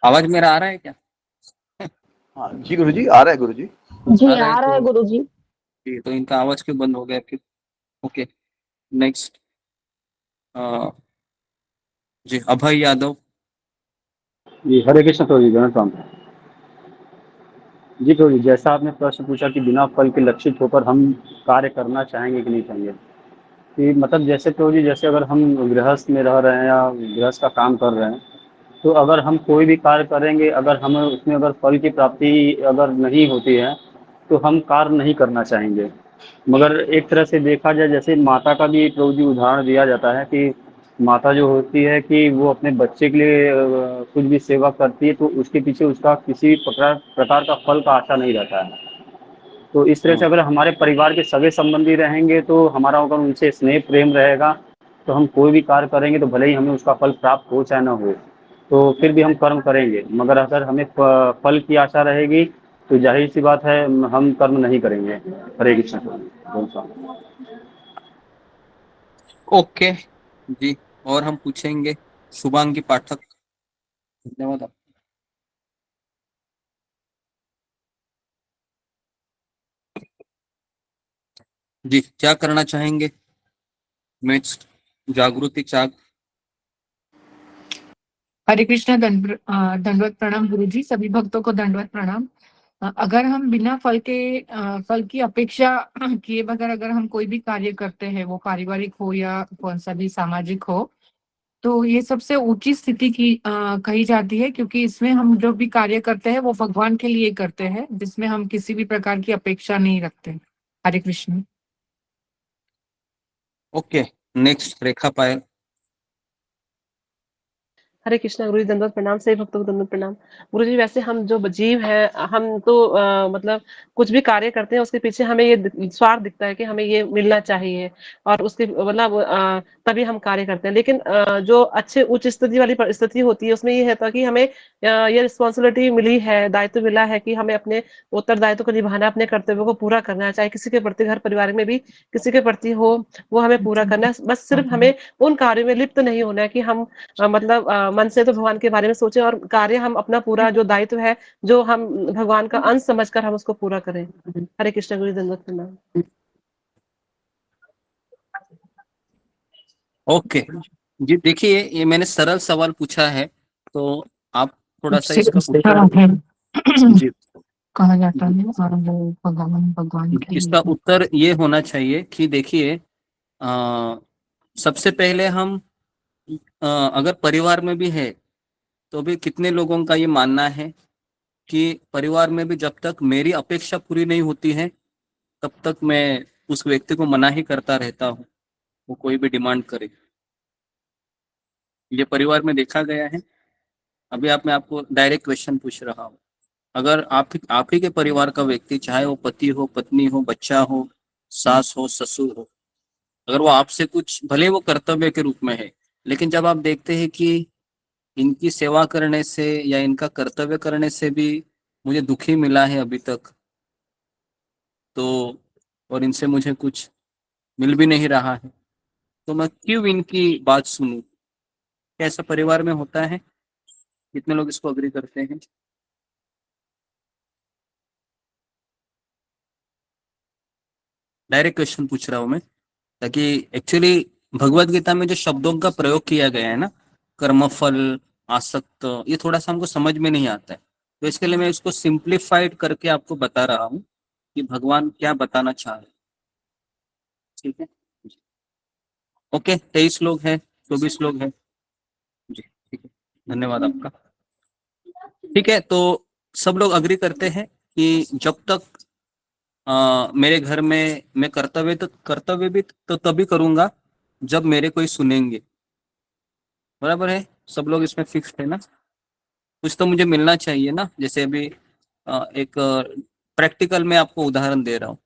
आवाज मेरा आ रहा है क्या? हाँ जी गुरुजी, आ रहा है गुरुजी। जी आ रहा है गुरुजी। जी, तो इनका आवाज क्यों बंद हो गया फिर? ओके, नेक्स्ट, जी अभय यादव। जी हरे कृष्ण प्रभु जी, प्रणाम। जी प्रभु जी, जैसा आपने प्रश्न पूछा कि बिना फल के लक्षित होकर हम कार्य करना चाहेंगे कि नहीं चाहेंगे, कि मतलब जैसे प्रभु जी, जैसे अगर हम गृहस्थ में रह रहे हैं या गृहस्थ का काम कर रहे हैं, तो अगर हम कोई भी कार्य करेंगे, अगर हमें उसमें अगर फल की प्राप्ति अगर नहीं होती है तो हम कार्य नहीं करना चाहेंगे। मगर एक तरह से देखा जाए, जैसे माता का भी प्रभु जी उदाहरण दिया जाता है कि माता जो होती है कि वो अपने बच्चे के लिए कुछ भी सेवा करती है तो उसके पीछे उसका किसी भी प्रकार प्रकार का फल का आशा नहीं रहता है। तो इस तरह से अगर हमारे परिवार के सगे संबंधी रहेंगे तो हमारा अगर उनसे स्नेह प्रेम रहेगा तो हम कोई भी कार्य करेंगे तो भले ही हमें उसका फल प्राप्त हो चाहे ना हो, तो फिर भी हम कर्म करेंगे। मगर अगर हमें फल की आशा रहेगी तो जाहिर सी बात है हम कर्म नहीं करेंगे। हरे कृष्ण। बोल साहब। ओके जी। और हम पूछेंगे शुभांगी पाठक। धन्यवाद। जी क्या करना चाहेंगे? नेक्स्ट जागृति चाक। हरे कृष्णा दंडवत प्रणाम गुरु जी, सभी भक्तों को दंडवत प्रणाम। अगर हम बिना फल की अपेक्षा किए बगैर अगर हम कोई भी कार्य करते हैं, वो पारिवारिक हो या कौन सा भी सामाजिक हो, तो ये सबसे ऊंची स्थिति की कही जाती है, क्योंकि इसमें हम जो भी कार्य करते हैं वो भगवान के लिए करते हैं, जिसमें हम किसी भी प्रकार की अपेक्षा नहीं रखते। हरे कृष्ण। ओके नेक्स्ट रेखा पायल। हरे कृष्णा गुरु जी, दंडवत प्रणाम। सभी भक्तों को दंडवत प्रणाम। गुरु जी, वैसे हम जो जीव हैं, हम तो मतलब कुछ भी कार्य करते हैं उसके पीछे हमें ये स्वार्थ दिखता है कि हमें ये मिलना चाहिए, और उसके मतलब तभी हम कार्य करते हैं। लेकिन जो अच्छे उच्च स्थिति वाली परिस्थिति होती है उसमें ये है कि हमें ये रिस्पॉन्सिबिलिटी मिली है, दायित्व मिला है कि हमें अपने उत्तरदायित्व को निभाना, अपने कर्तव्यों को पूरा करना है, चाहे किसी के प्रति, घर परिवार में भी किसी के प्रति हो, वो हमें पूरा करना है। बस सिर्फ हमें उन कार्यों में लिप्त नहीं होना है कि हम मतलब मन से तो भगवान के बारे में सोचें, और कार्य हम अपना पूरा जो दायित्व है, जो हम भगवान का अंश समझकर हम उसको पूरा करें। हरे कृष्ण गुरु जी, दंडवत प्रणाम। ओके जी, देखिए ये मैंने सरल सवाल पूछा है, तो आप थोड़ा सा इसका उत्तर जी कहा जाता है और वो भगवान के इसका लिए। उत्तर ये होना चाहिए कि देखिए सबसे पहले हम अगर परिवार में भी है तो भी कितने लोगों का ये मानना है कि परिवार में भी जब तक मेरी अपेक्षा पूरी नहीं होती है तब तक मैं उस व्यक्ति को मना ही करता रहता हूँ, वो कोई भी डिमांड करे। ये परिवार में देखा गया है। अभी मैं आपको डायरेक्ट क्वेश्चन पूछ रहा हूँ, अगर आप ही के परिवार का व्यक्ति, चाहे वो पति हो, पत्नी हो, बच्चा हो, सास हो, ससुर हो, अगर वो आपसे कुछ, भले वो कर्तव्य के रूप में है, लेकिन जब आप देखते हैं कि इनकी सेवा करने से या इनका कर्तव्य करने से भी मुझे दुखी मिला है अभी तक, तो और इनसे मुझे कुछ मिल भी नहीं रहा है, तो मैं क्यों इनकी बात सुनूं? क्या ऐसा परिवार में होता है? कितने लोग इसको अग्री करते हैं? डायरेक्ट क्वेश्चन पूछ रहा हूं मैं, ताकि एक्चुअली भगवत गीता में जो शब्दों का प्रयोग किया गया है ना, कर्मफल, आसक्त, ये थोड़ा सा हमको समझ में नहीं आता है, तो इसके लिए मैं इसको सिंप्लीफाइड करके आपको बता रहा हूँ कि भगवान क्या बताना चाह रहे हैं। ठीक है, ओके 23 लोग हैं, 24 लोग हैं जी, ठीक है, धन्यवाद आपका। ठीक है, तो सब लोग अग्री करते हैं कि जब तक मेरे घर में मैं कर्तव्य भी तो तभी करूंगा जब मेरे कोई सुनेंगे। बराबर है? सब लोग इसमें फिक्स्ड है ना? कुछ तो मुझे मिलना चाहिए ना। जैसे अभी एक प्रैक्टिकल में आपको उदाहरण दे रहा हूँ।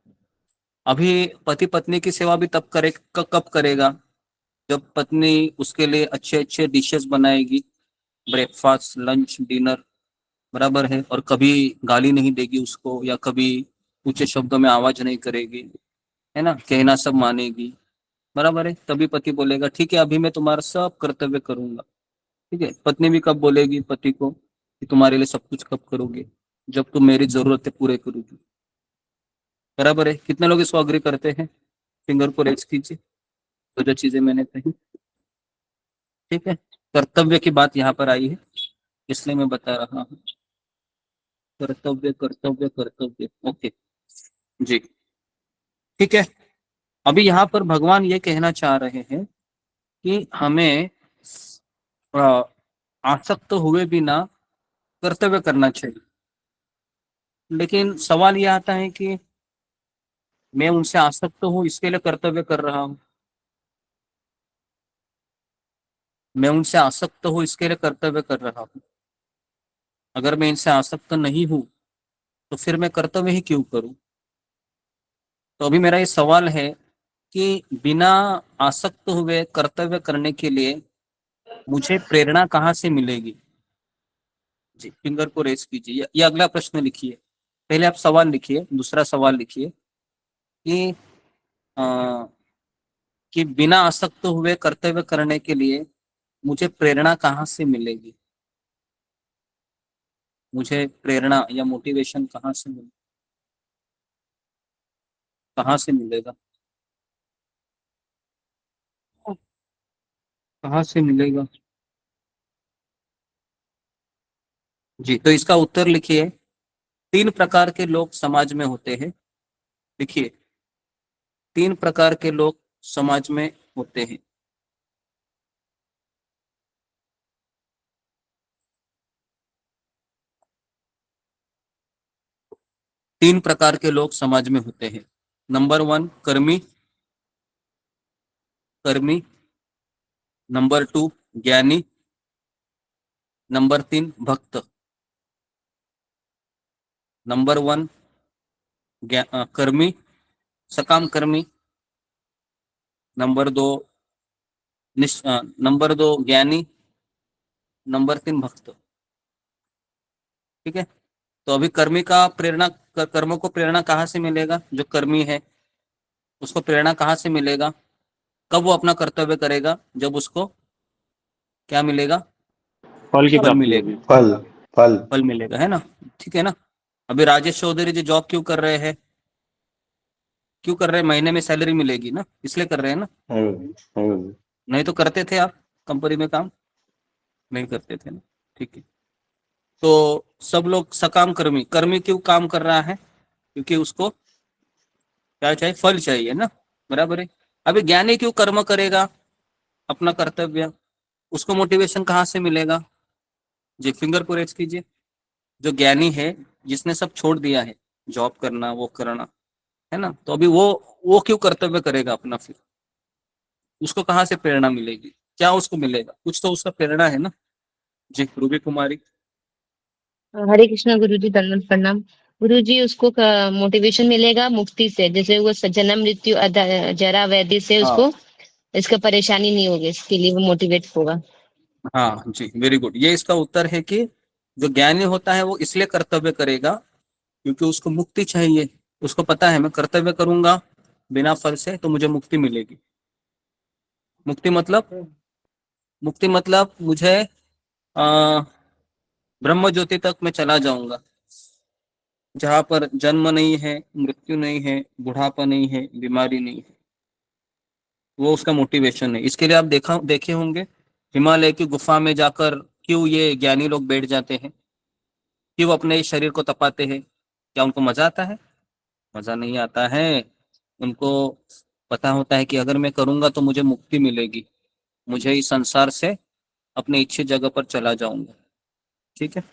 अभी पति पत्नी की सेवा भी कब करेगा? जब पत्नी उसके लिए अच्छे अच्छे डिशेस बनाएगी, ब्रेकफास्ट, लंच, डिनर, बराबर है, और कभी गाली नहीं देगी उसको, या कभी ऊंचे शब्दों में आवाज नहीं करेगी, है ना, कहना सब मानेगी, बराबर है, तभी पति बोलेगा ठीक है अभी मैं तुम्हारा सब कर्तव्य करूंगा। ठीक है, पत्नी भी कब बोलेगी पति को कि तुम्हारे लिए सब कुछ कब करोगे? जब तुम मेरी जरूरतें पूरे करोगी। बराबर है? कितने लोग इसको अग्री करते हैं? फिंगर को रेज कीजिए, तो जो चीजें मैंने कही। ठीक है, कर्तव्य की बात यहाँ पर आई है, इसलिए मैं बता रहा हूँ। कर्तव्य कर्तव्य कर्तव्य, ओके जी, ठीक है। अभी यहाँ पर भगवान ये कहना चाह रहे हैं कि हमें आसक्त हुए बिना कर्तव्य करना चाहिए, लेकिन सवाल ये आता है कि मैं उनसे आसक्त हूँ इसके लिए कर्तव्य कर रहा हूँ। मैं उनसे आसक्त हूँ इसके लिए कर्तव्य कर रहा हूँ। अगर मैं इनसे आसक्त नहीं हूँ तो फिर मैं कर्तव्य ही क्यों करूं? तो अभी मेरा ये सवाल है कि बिना आसक्त हुए कर्तव्य करने के लिए मुझे प्रेरणा कहाँ से मिलेगी? जी, फिंगर को रेस कीजिए। ये अगला प्रश्न लिखिए। पहले आप सवाल लिखिए, दूसरा सवाल लिखिए कि अ, कि बिना आसक्त हुए कर्तव्य करने के लिए मुझे प्रेरणा कहाँ से मिलेगी? मुझे प्रेरणा या मोटिवेशन कहाँ से मिलेगा? कहाँ से मिलेगा? जी, तो इसका उत्तर लिखिए। 3 प्रकार के लोग समाज में होते हैं। देखिए, 3 प्रकार के लोग समाज में होते हैं। तीन प्रकार के लोग समाज में होते हैं। नंबर 1 कर्मी, कर्मी। नंबर 2 ज्ञानी। नंबर 3 भक्त। नंबर 1 कर्मी, सकाम कर्मी। नंबर 2 नंबर 2 ज्ञानी। नंबर 3 भक्त। ठीक है। तो अभी कर्मी का प्रेरणा, कर्मों को प्रेरणा कहाँ से मिलेगा? जो कर्मी है उसको प्रेरणा कहाँ से मिलेगा? कब वो अपना कर्तव्य करेगा? जब उसको क्या मिलेगा? फल की फल प्राप्ति मिलेगा। होगी। फल फल फल मिलेगा, है ना? ठीक है ना? अभी राजेश चौधरी जी जॉब क्यों कर रहे हैं? क्यों कर रहे हैं? महीने में सैलरी मिलेगी ना, इसलिए कर रहे हैं ना। नहीं तो करते थे आप कंपनी में काम? नहीं करते थे ना। ठीक है। तो सब लोग सकाम कर्मी, कर्मी क्यों काम कर रहा है? क्योंकि उसको क्या चाहिए? फल चाहिए ना। बराबर है। अभी ज्ञानी क्यों कर्म करेगा? अपना कर्तव्य, उसको मोटिवेशन कहाँ से मिलेगा? जी, फिंगर को रेज कीजिए। जो ज्ञानी है, जिसने सब छोड़ दिया है, जॉब करना, वो करना, है ना, तो अभी वो क्यों कर्तव्य करेगा अपना? फिर उसको कहाँ से प्रेरणा मिलेगी? क्या उसको मिलेगा? कुछ तो उसका प्रेरणा है ना। जी, रूबी कुमारी। हरे कृष्णा गुरु जी, दंडवत प्रणाम। गुरु जी, उसको मोटिवेशन मिलेगा मुक्ति से, जैसे वो जन्म मृत्यु जरा व्याधि से हाँ उसको इसका परेशानी नहीं होगी, इसके लिए वो मोटिवेट होगा। हाँ जी, वेरी गुड। ये इसका उत्तर है कि जो ज्ञानी होता है वो इसलिए कर्तव्य करेगा क्योंकि उसको मुक्ति चाहिए। उसको पता है मैं कर्तव्य करूंगा बिना फल से तो मुझे मुक्ति मिलेगी। मुक्ति मतलब, मुक्ति मतलब मुझे आ, ब्रह्म ज्योति तक मैं चला जाऊंगा, जहां पर जन्म नहीं है, मृत्यु नहीं है, बुढ़ापा नहीं है, बीमारी नहीं है। वो उसका मोटिवेशन है। इसके लिए आप देखे होंगे हिमालय की गुफा में जाकर क्यों ये ज्ञानी लोग बैठ जाते हैं, क्यों अपने इस शरीर को तपाते हैं? क्या उनको मजा आता है? मजा नहीं आता है। उनको पता होता है कि अगर मैं करूंगा तो मुझे मुक्ति मिलेगी, मुझे इस संसार से अपने इच्छित जगह पर चला जाऊंगा। ठीक है।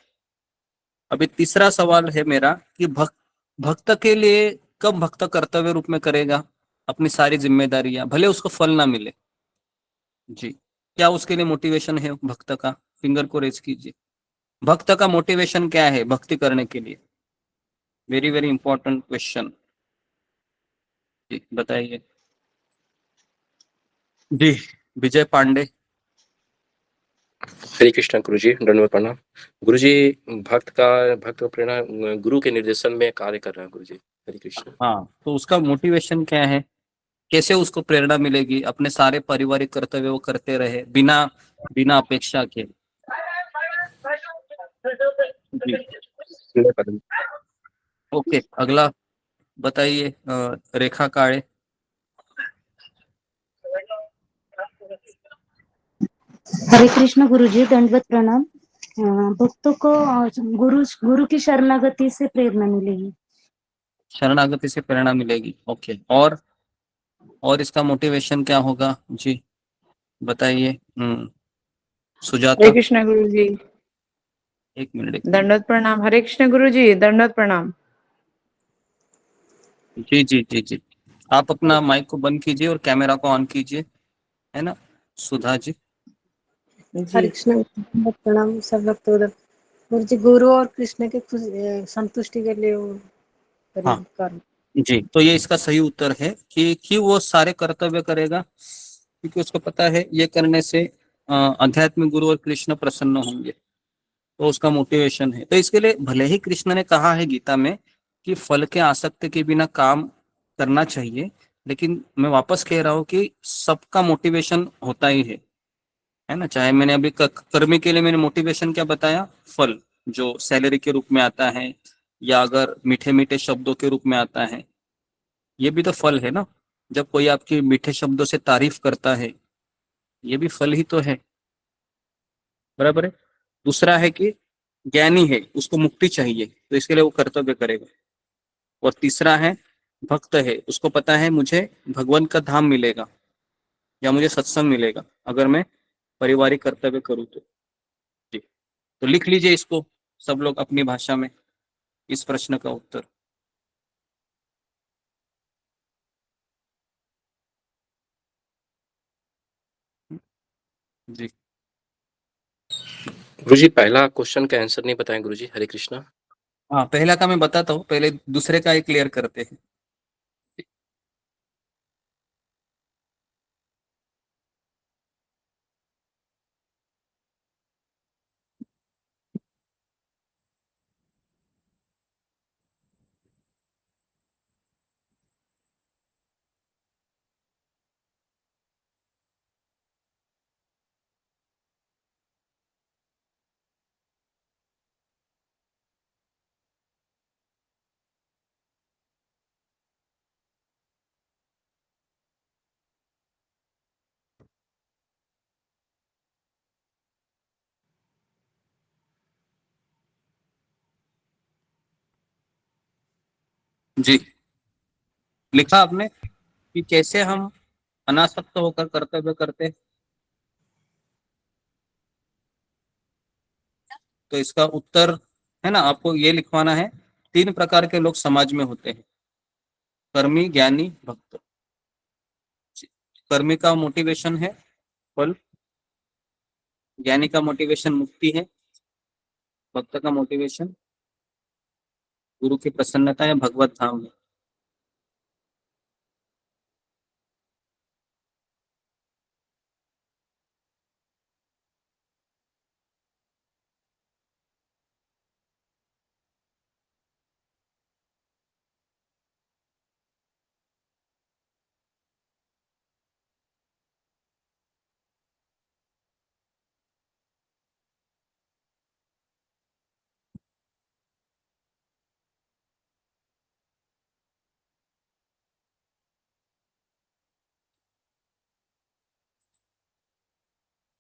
अभी तीसरा सवाल है मेरा कि भक्त के लिए कब भक्त कर्तव्य रूप में करेगा अपनी सारी जिम्मेदारियां, भले उसको फल ना मिले? जी, क्या उसके लिए मोटिवेशन है भक्त का? फिंगर को रेज कीजिए। भक्त का मोटिवेशन क्या है भक्ति करने के लिए? Very very important question. जी, बताइए। जी, विजय पांडे। हरे कृष्णा गुरु जी, दंडवत प्रणाम। गुरु जी, भक्त का प्रेरणा गुरु के निर्देशन में कार्य कर रहा है गुरु जी। हरे कृष्णा। हाँ, तो उसका मोटिवेशन क्या है? कैसे उसको प्रेरणा मिलेगी? अपने सारे पारिवारिक कर्तव्य वो करते रहे बिना बिना अपेक्षा के। जी, ओके। अगला बताइए, रेखा काळे। हरे कृष्ण गुरु जी, दंडवत प्रणाम। भक्तों को गुरु गुरु की शरणागति से प्रेरणा मिलेगी। शरणागति से प्रेरणा मिलेगी, ओके। और इसका मोटिवेशन क्या होगा? जी, बताइए। हरे सुजाता। कृष्ण गुरु जी, एक मिनट, एक मिनट। दंडवत प्रणाम। हरे कृष्ण गुरु जी, दंडवत प्रणाम। जी जी जी जी, आप अपना माइक को बंद कीजिए और कैमरा को ऑन कीजिए, है ना? सुधा जी। हरे कृष्ण प्रणाम सब भक्तों गुरु जी, गुरु और कृष्ण के संतुष्टि के लिए वो हाँ कर्म। जी, तो ये इसका सही उत्तर है कि क्यों वो सारे कर्तव्य करेगा, क्योंकि उसको पता है ये करने से आध्यात्मिक गुरु और कृष्ण प्रसन्न होंगे, तो उसका मोटिवेशन है। तो इसके लिए भले ही कृष्ण ने कहा है गीता में कि फल के आसक्ति के बिना काम करना चाहिए, लेकिन मैं वापस कह रहा हूँ कि सबका मोटिवेशन होता ही है ना। चाहे मैंने अभी कर्मी के लिए मैंने मोटिवेशन क्या बताया, फल जो सैलरी के रूप में आता है, या अगर मीठे मीठे शब्दों के रूप में आता है, ये भी तो फल है ना। जब कोई आपकी मीठे शब्दों से तारीफ करता है, ये भी फल ही तो है, बराबर है। दूसरा है कि ज्ञानी है, उसको मुक्ति चाहिए, तो इसके लिए वो कर्तव्य करेगा। और तीसरा है भक्त है, उसको पता है मुझे भगवान का धाम मिलेगा या मुझे सत्संग मिलेगा अगर मैं पारिवारिक कर्तव्य करूँ तो। जी, तो लिख लीजिए इसको सब लोग अपनी भाषा में, इस प्रश्न का उत्तर। जी गुरुजी पहला क्वेश्चन का आंसर नहीं बताएं गुरुजी। हरे कृष्णा। हाँ, पहला का मैं बताता हूँ, पहले दूसरे का ही क्लियर करते हैं। जी, लिखा आपने कि कैसे हम अनासक्त होकर कर्तव्य करते हैं। तो इसका उत्तर है ना, आपको ये लिखवाना है, 3 प्रकार के लोग समाज में होते हैं, कर्मी, ज्ञानी, भक्त। कर्मी का मोटिवेशन है फल, ज्ञानी का मोटिवेशन मुक्ति है, भक्त का मोटिवेशन गुरु की प्रसन्नता या भगवत धाम है।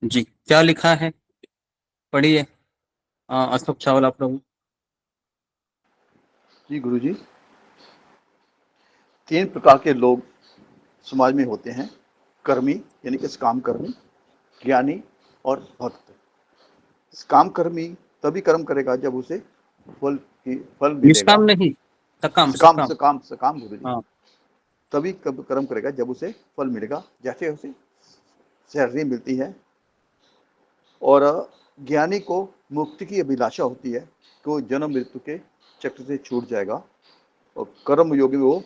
जी, क्या लिखा है पढ़िए। अशोक चावला प्रभु। जी गुरु जी, 3 प्रकार के लोग समाज में होते हैं, कर्मी यानी कि काम कर्मी, ज्ञानी और भक्त। काम कर्मी तभी कर्म करेगा जब उसे फल मिलेगा। निष्काम नहीं, सकाम सकाम सकाम। सकाम सकाम गुरु जी, हाँ तभी कब कर्म करेगा जब उसे फल मिलेगा, जैसे उसे सैलरी मिलती है। और ज्ञानी को मुक्ति की अभिलाषा होती है कि वो जन्म मृत्यु के चक्र से छूट जाएगा और कर्म योगी वो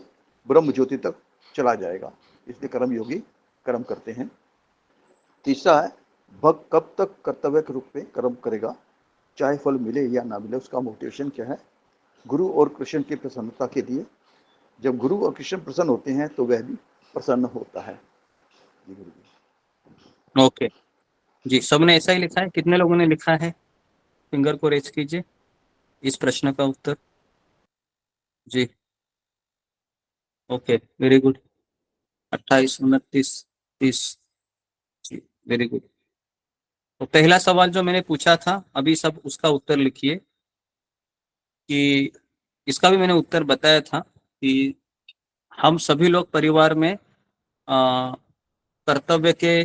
ब्रह्म ज्योति तक चला जाएगा, इसलिए कर्म योगी कर्म करते हैं। तीसरा है भक्त, कब तक कर्तव्य के रूप में कर्म करेगा, चाहे फल मिले या ना मिले, उसका मोटिवेशन क्या है, गुरु और कृष्ण की प्रसन्नता के लिए। जब गुरु और कृष्ण प्रसन्न होते हैं तो वह भी प्रसन्न होता है। जी गुरु जी। ओके जी, सबने ऐसा ही लिखा है। कितने लोगों ने लिखा है, फिंगर को रेज कीजिए इस प्रश्न का उत्तर। जी ओके, वेरी गुड। 28, 29, 30। जी वेरी गुड। तो पहला सवाल जो मैंने पूछा था अभी, सब उसका उत्तर लिखिए। कि इसका भी मैंने उत्तर बताया था कि हम सभी लोग परिवार में कर्तव्य के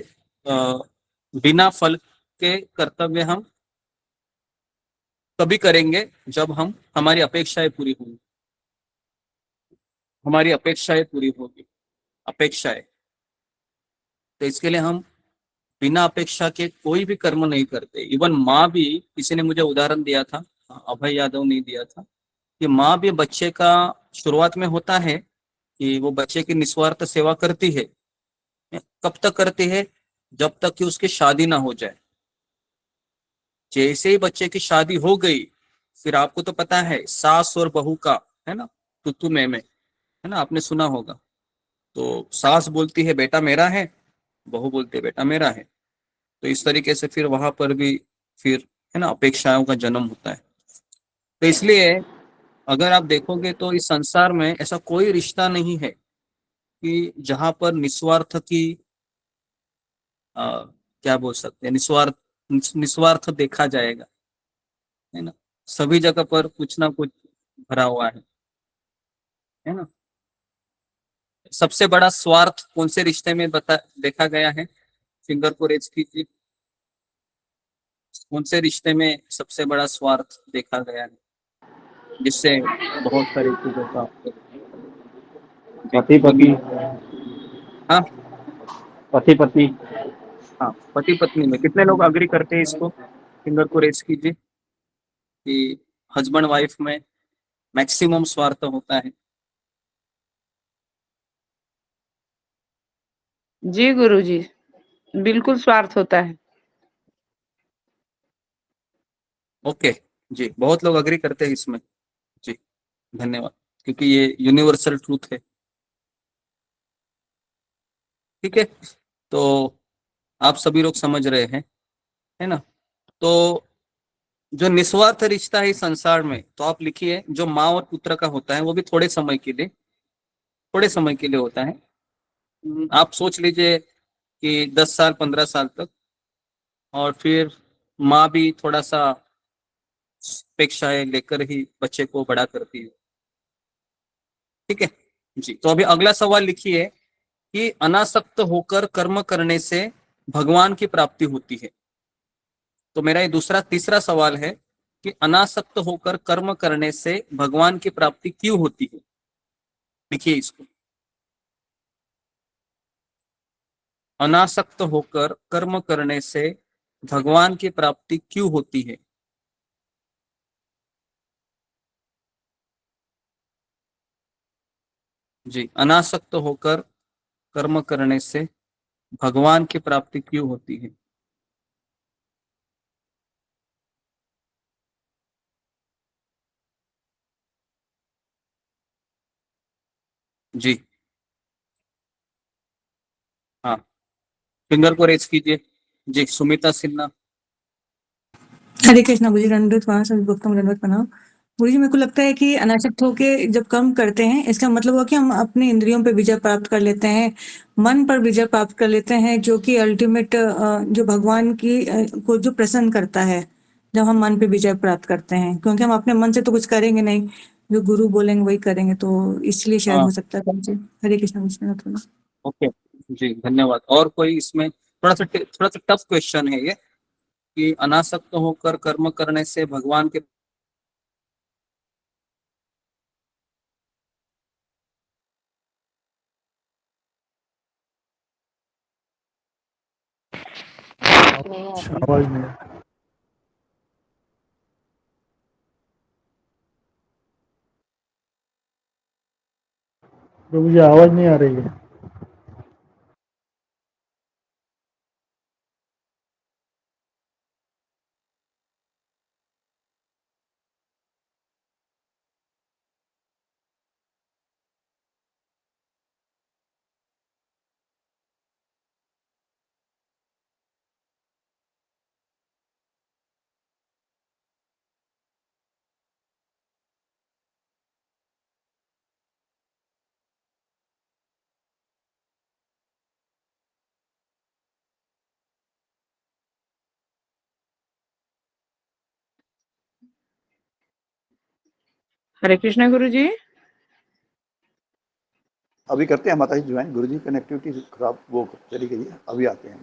बिना फल के कर्तव्य हम तभी करेंगे जब हम हमारी अपेक्षाएं पूरी होंगी। हमारी अपेक्षाएं पूरी होगी, अपेक्षाएं। तो इसके लिए हम बिना अपेक्षा के कोई भी कर्म नहीं करते। इवन माँ भी, किसी ने मुझे उदाहरण दिया था, अभय यादव ने दिया था, कि माँ भी बच्चे का शुरुआत में होता है कि वो बच्चे की निस्वार्थ सेवा करती है। कब तक करती है? जब तक कि उसकी शादी ना हो जाए। जैसे ही बच्चे की शादी हो गई, फिर आपको तो पता है सास और बहू का, है ना, तुतु में, है ना, आपने सुना होगा। तो सास बोलती है बेटा मेरा है, बहू बोलती है बेटा मेरा है। तो इस तरीके से फिर वहां पर भी फिर, है ना, अपेक्षाओं का जन्म होता है। तो इसलिए अगर आप देखोगे तो इस संसार में ऐसा कोई रिश्ता नहीं है कि जहां पर निस्वार्थ की, क्या बोल सकते हैं, निस्वार्थ, निस्वार्थ देखा जाएगा, है ना। सभी जगह पर कुछ ना कुछ भरा हुआ है ना। सबसे बड़ा स्वार्थ कौन से रिश्ते में देखा गया है? फिंगर को रेज कीजिए। कौन से रिश्ते में सबसे बड़ा स्वार्थ देखा गया है, जिससे बहुत सारी चीजों का, जी पति पत्नी, बोलिए। हाँ पति पत्नी। हाँ, पति पत्नी में कितने लोग अग्री करते हैं इसको? फिंगर को रेज कीजिए कि हस्बैंड वाइफ में मैक्सिमम स्वार्थ होता है। जी गुरुजी, बिल्कुल स्वार्थ होता है। ओके, जी बहुत लोग अग्री करते हैं इसमें। जी धन्यवाद, क्योंकि ये यूनिवर्सल ट्रूथ है। ठीक है, तो आप सभी लोग समझ रहे हैं, है ना। तो जो निस्वार्थ रिश्ता है इस संसार में, तो आप लिखिए, जो माँ और पुत्र का होता है वो भी थोड़े समय के लिए होता है। आप सोच लीजिए कि 10 साल 15 साल तक, और फिर माँ भी थोड़ा सा अपेक्षाएं लेकर ही बच्चे को बड़ा करती है। ठीक है जी। तो अभी अगला सवाल लिखिए कि अनासक्त होकर कर्म करने से भगवान की प्राप्ति होती है। तो मेरा ये तीसरा सवाल है कि अनासक्त होकर कर्म करने से भगवान की प्राप्ति क्यों होती है? लिखिए इसको। अनासक्त होकर कर्म करने से भगवान की प्राप्ति क्यों होती है? जी, अनासक्त होकर कर्म करने से भगवान की प्राप्ति क्यों होती है? जी हाँ, फिंगर को रेज कीजिए। जी, सुमिता सिन्हा। हरे कृष्णा गुरुजी, दंडवत प्रणाम सभी भक्तों को दंडवत प्रणाम। गुरुजी, मेरे को लगता है कि अनासक्त होके जब कर्म करते हैं, इसका मतलब हुआ कि हम अपने इंद्रियों पे विजय प्राप्त कर लेते हैं, मन पर विजय प्राप्त कर लेते हैं, जो कि अल्टीमेट जो भगवान की को जो प्रसन्न करता है, जब हम मन पे विजय प्राप्त करते हैं, क्योंकि हम अपने मन से तो कुछ करेंगे नहीं, जो गुरु बोलेंगे वही करेंगे, तो इसलिए शायद हाँ हो सकता है गुरुजी। हरे कृष्णा गुरुजी। ओके, जी धन्यवाद। और कोई इसमें, थोड़ा सा टफ क्वेश्चन है ये, कि अनासक्त होकर कर्म करने से भगवान के, आवाज नहीं आ- तो मुझे आवाज नहीं आ रही है। हरे कृष्णा गुरुजी। अभी करते हैं माता जी ज्वाइन। गुरु जी कनेक्टिविटी खराब वो चली गई है, अभी आते हैं।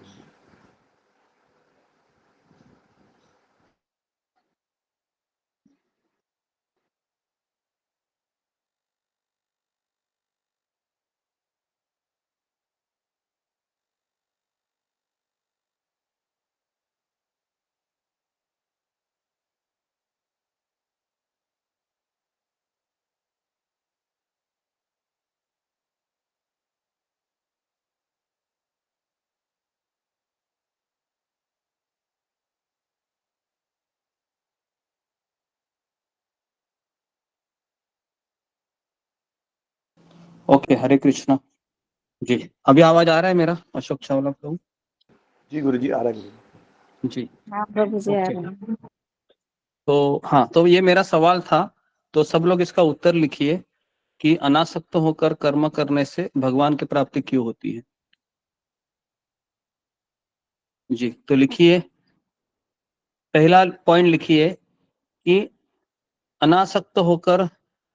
ओके, हरे कृष्णा जी। अभी आवाज आ रहा है मेरा, अशोक चावला प्रभु? जी गुरु जी, आ रहा है गुरु जी। हाँ प्रभु जी आ ओके, रहे हैं। तो हाँ, तो ये मेरा सवाल था, तो सब लोग इसका उत्तर लिखिए कि अनासक्त होकर कर्म करने से भगवान की प्राप्ति क्यों होती है। जी, तो लिखिए, पहला पॉइंट लिखिए कि अनासक्त होकर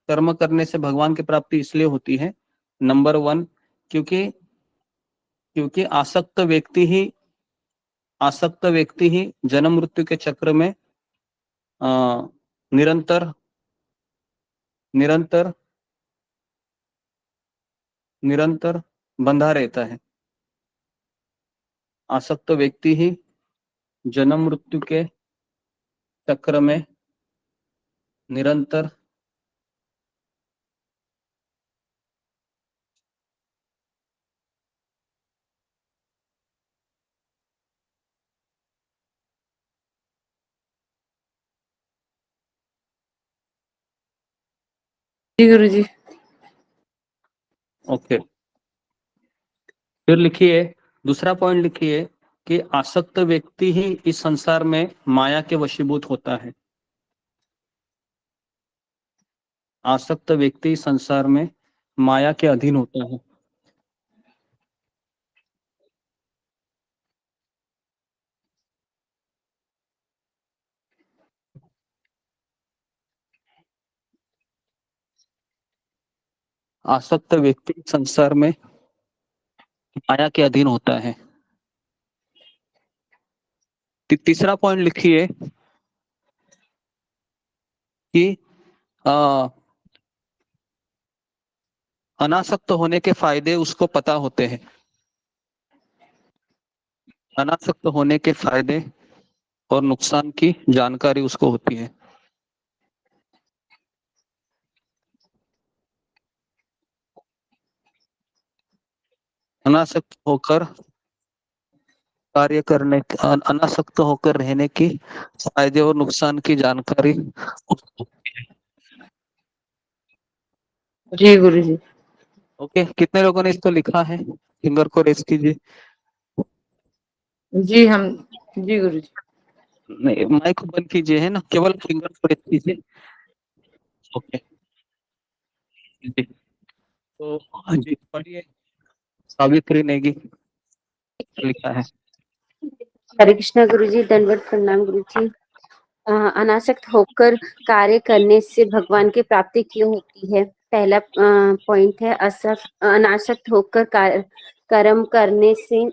कर्म करने से भगवान की प्राप्ति इसलिए होती है, नंबर 1, क्योंकि क्योंकि आसक्त व्यक्ति ही जन्म मृत्यु के चक्र में अ, निरंतर निरंतर निरंतर बंधा रहता है। आसक्त व्यक्ति ही जन्म मृत्यु के चक्र में निरंतर जी गुरु जी। ओके, फिर लिखिए, दूसरा पॉइंट लिखिए कि आसक्त व्यक्ति ही इस संसार में माया के वशीभूत होता है। आसक्त व्यक्ति संसार में माया के अधीन होता है। आसक्त व्यक्ति संसार में माया के अधीन होता है। तीसरा पॉइंट लिखिए कि आ, अनासक्त होने के फायदे उसको पता होते हैं। अनासक्त होने के फायदे और नुकसान की जानकारी उसको होती है। अनासक्त होकर कार्य करने, अनासक्त होकर रहने की फायदे और नुकसान की जानकारी उसको होती है। जी गुरु जी। ओके, कितने लोगों ने इसको लिखा है? फिंगर को रेस कीजिए। जी हम जी गुरु जी। नहीं, माइक को बंद कीजिए, है ना, केवल फिंगर को रेस कीजिए। ओके जी, तो हाँ जी, पढ़िए, सावित्री नेगी लिखा है। हरे कृष्णा गुरु जी, दंडवत प्रणाम गुरु जी। अनासक्त होकर कार्य करने से भगवान की प्राप्ति क्यों होती है? पहला पॉइंट है, अनासक्त होकर कर्म करने से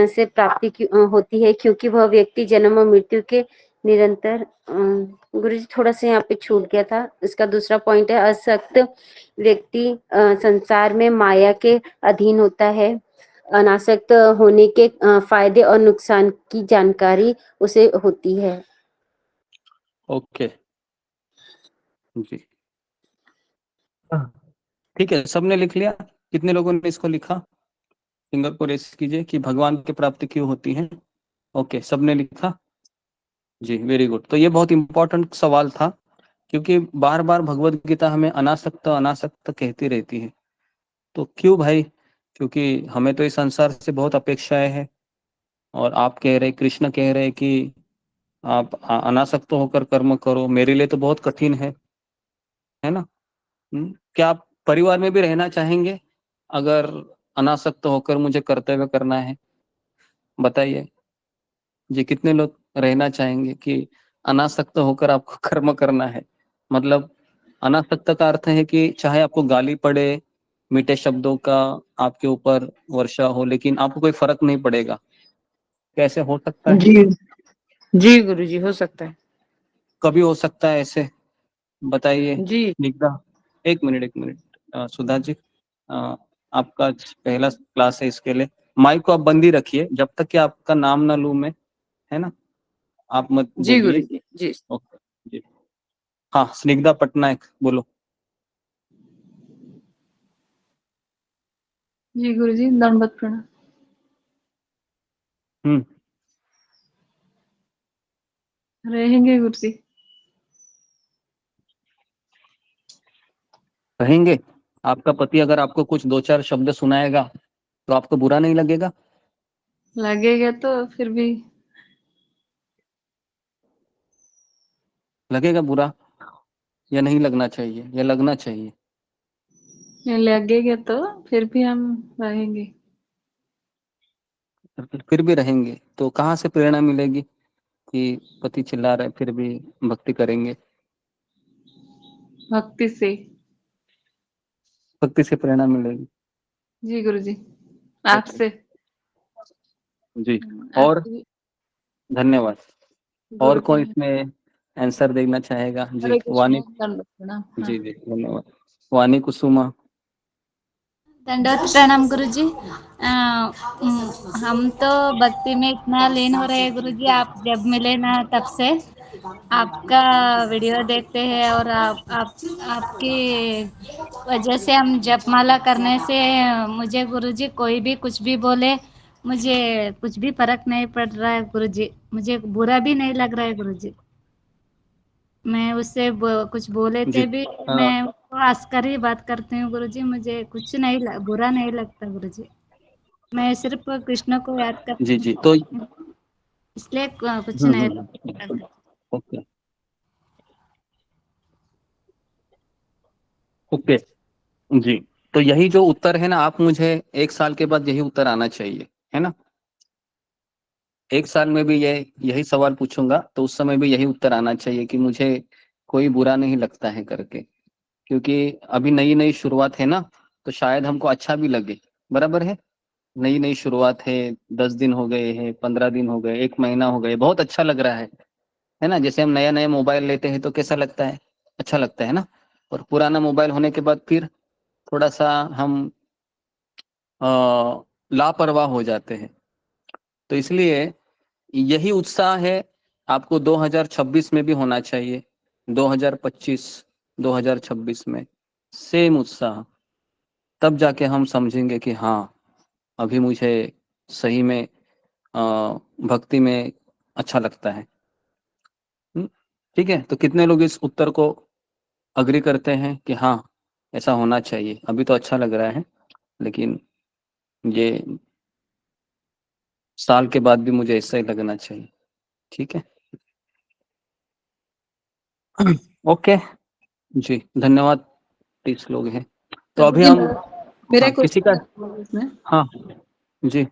से प्राप्ति होती है क्योंकि वह व्यक्ति जन्म और मृत्यु के निरंतर गुरु जी थोड़ा सा यहाँ पे छूट गया था। इसका दूसरा पॉइंट है, असक्त व्यक्ति संसार में माया के अधीन होता है। अनासक्त होने के फायदे और नुकसान की जानकारी उसे होती है। ओके जी, ठीक है, सबने लिख लिया? कितने लोगों ने इसको लिखा? फिंगर को रेस कीजिए कि भगवान की प्राप्ति क्यों होती है। ओके, सबने लिखा जी, वेरी गुड। तो ये बहुत इंपॉर्टेंट सवाल था, क्योंकि बार बार भगवत गीता हमें अनासक्त अनासक्त कहती रहती है। तो क्यों भाई? क्योंकि हमें तो इस संसार से बहुत अपेक्षाएं हैं, और आप कह रहे, कृष्ण कह रहे कि आप अनासक्त होकर कर्म करो, मेरे लिए तो बहुत कठिन है ना? क्या आप परिवार में भी रहना चाहेंगे अगर अनासक्त होकर मुझे कर्तव्य करना है? बताइए जी, कितने लोग रहना चाहेंगे कि अनासक्त होकर आपको कर्म करना है? मतलब अनासक्त का अर्थ है कि चाहे आपको गाली पड़े, मीठे शब्दों का आपके ऊपर वर्षा हो, लेकिन आपको कोई फर्क नहीं पड़ेगा। कैसे हो सकता है? जी जी गुरु जी, हो सकता है। कभी हो सकता है ऐसे? बताइए जी निग्धा। एक मिनट, एक मिनट, सुधा जी, आपका आज पहला क्लास है, इसके लिए माइक को आप बंद ही रखिए जब तक कि आपका नाम ना लूं मैं, है ना? आप मत जी गुरु बोलिए। जी। जी ओके जी, हाँ, स्निग्धा पटनायक बोलो। जी गुरु जी, दंडवत प्रणाम। हम्म, रहेंगे गुरु जी। कहेंगे? आपका पति अगर आपको कुछ 2-4 शब्द सुनाएगा, तो आपको बुरा नहीं लगेगा? लगेगा तो फिर भी लगेगा बुरा या नहीं लगना चाहिए या लगना चाहिए? लगेगा तो फिर भी हम रहेंगे। फिर भी रहेंगे, तो कहाँ से प्रेरणा मिलेगी कि पति चिल्ला रहे फिर भी भक्ति करेंगे? भक्ति से। भक्ति से प्रेरणा मिलेगी। जी गुरुजी, आपसे। जी, और आपसे भी। धन्यवाद। और गुरुजी कौन इसमें आंसर देना चाहेगा? जी, हरे वाणी। कृष्ण, दंडवत प्रणाम। हाँ। जी, जी, धन्यवाद। वाणी कुसुमा। दंडवत प्रणाम गुरुजी। हम तो भक्ति में इतना लीन हो रहे हैं गुरुजी, आप जब मिले ना तब से आपका वीडियो देखते हैं और आपकी वजह से हम जपमाला करने से मुझे गुरुजी कोई भी कुछ भी बोले, मुझे कुछ भी फर्क नहीं पड़ रहा है गुरुजी, मुझे बुरा भी नहीं लग रहा है गुरुजी। मैं उससे कुछ बोले जी, थे भी, मैं उसको हंस कर ही बात करती हूँ गुरुजी, मुझे कुछ नहीं बुरा नहीं लगता गुरुजी। मैं सिर्फ कृष्ण को याद जी, करती जी, तो हूँ, इसलिए कुछ नहीं लगता। ओके, ओके, जी। तो यही जो उत्तर है ना, आप मुझे 1 साल के बाद यही उत्तर आना चाहिए, है ना? 1 साल में भी यही सवाल पूछूंगा, तो उस समय भी यही उत्तर आना चाहिए कि मुझे कोई बुरा नहीं लगता है करके। क्योंकि अभी नई-नई शुरुआत है ना, तो शायद हमको अच्छा भी लगे, बराबर है? नई-नई शुरुआत है, 10 दिन हो गए हैं, 15 दिन हो गए, 1 महीना हो गए, बहुत अच्छा लग रहा है ना? जैसे हम नया-नया मोबाइल लेते हैं तो कैसा लगता है? अच्छा लगता है ना? और पुराना मोबाइल होने के बाद फिर थोड़ा-सा हम अ, लापरवाह हो जाते हैं। तो इसलिए यही उत्साह है आपको 2026 में भी होना चाहिए, 2025, 2026 में सेम उत्साह। तब जाके हम समझेंगे कि हाँ, अभी मुझे सही में अ, भक्ति में अच्छा लगता है। ठीक है? तो कितने लोग इस उत्तर को एग्री करते हैं कि हाँ, ऐसा होना चाहिए? अभी तो अच्छा लग रहा है, लेकिन ये साल के बाद भी मुझे ऐसा ही लगना चाहिए। ठीक है? ओके, जी, धन्यवाद। 30 लोग हैं। तो अभी गुरुजी, हम मेरा हाँ, किसी का क्वेश्चन है इसमें। हाँ, जी।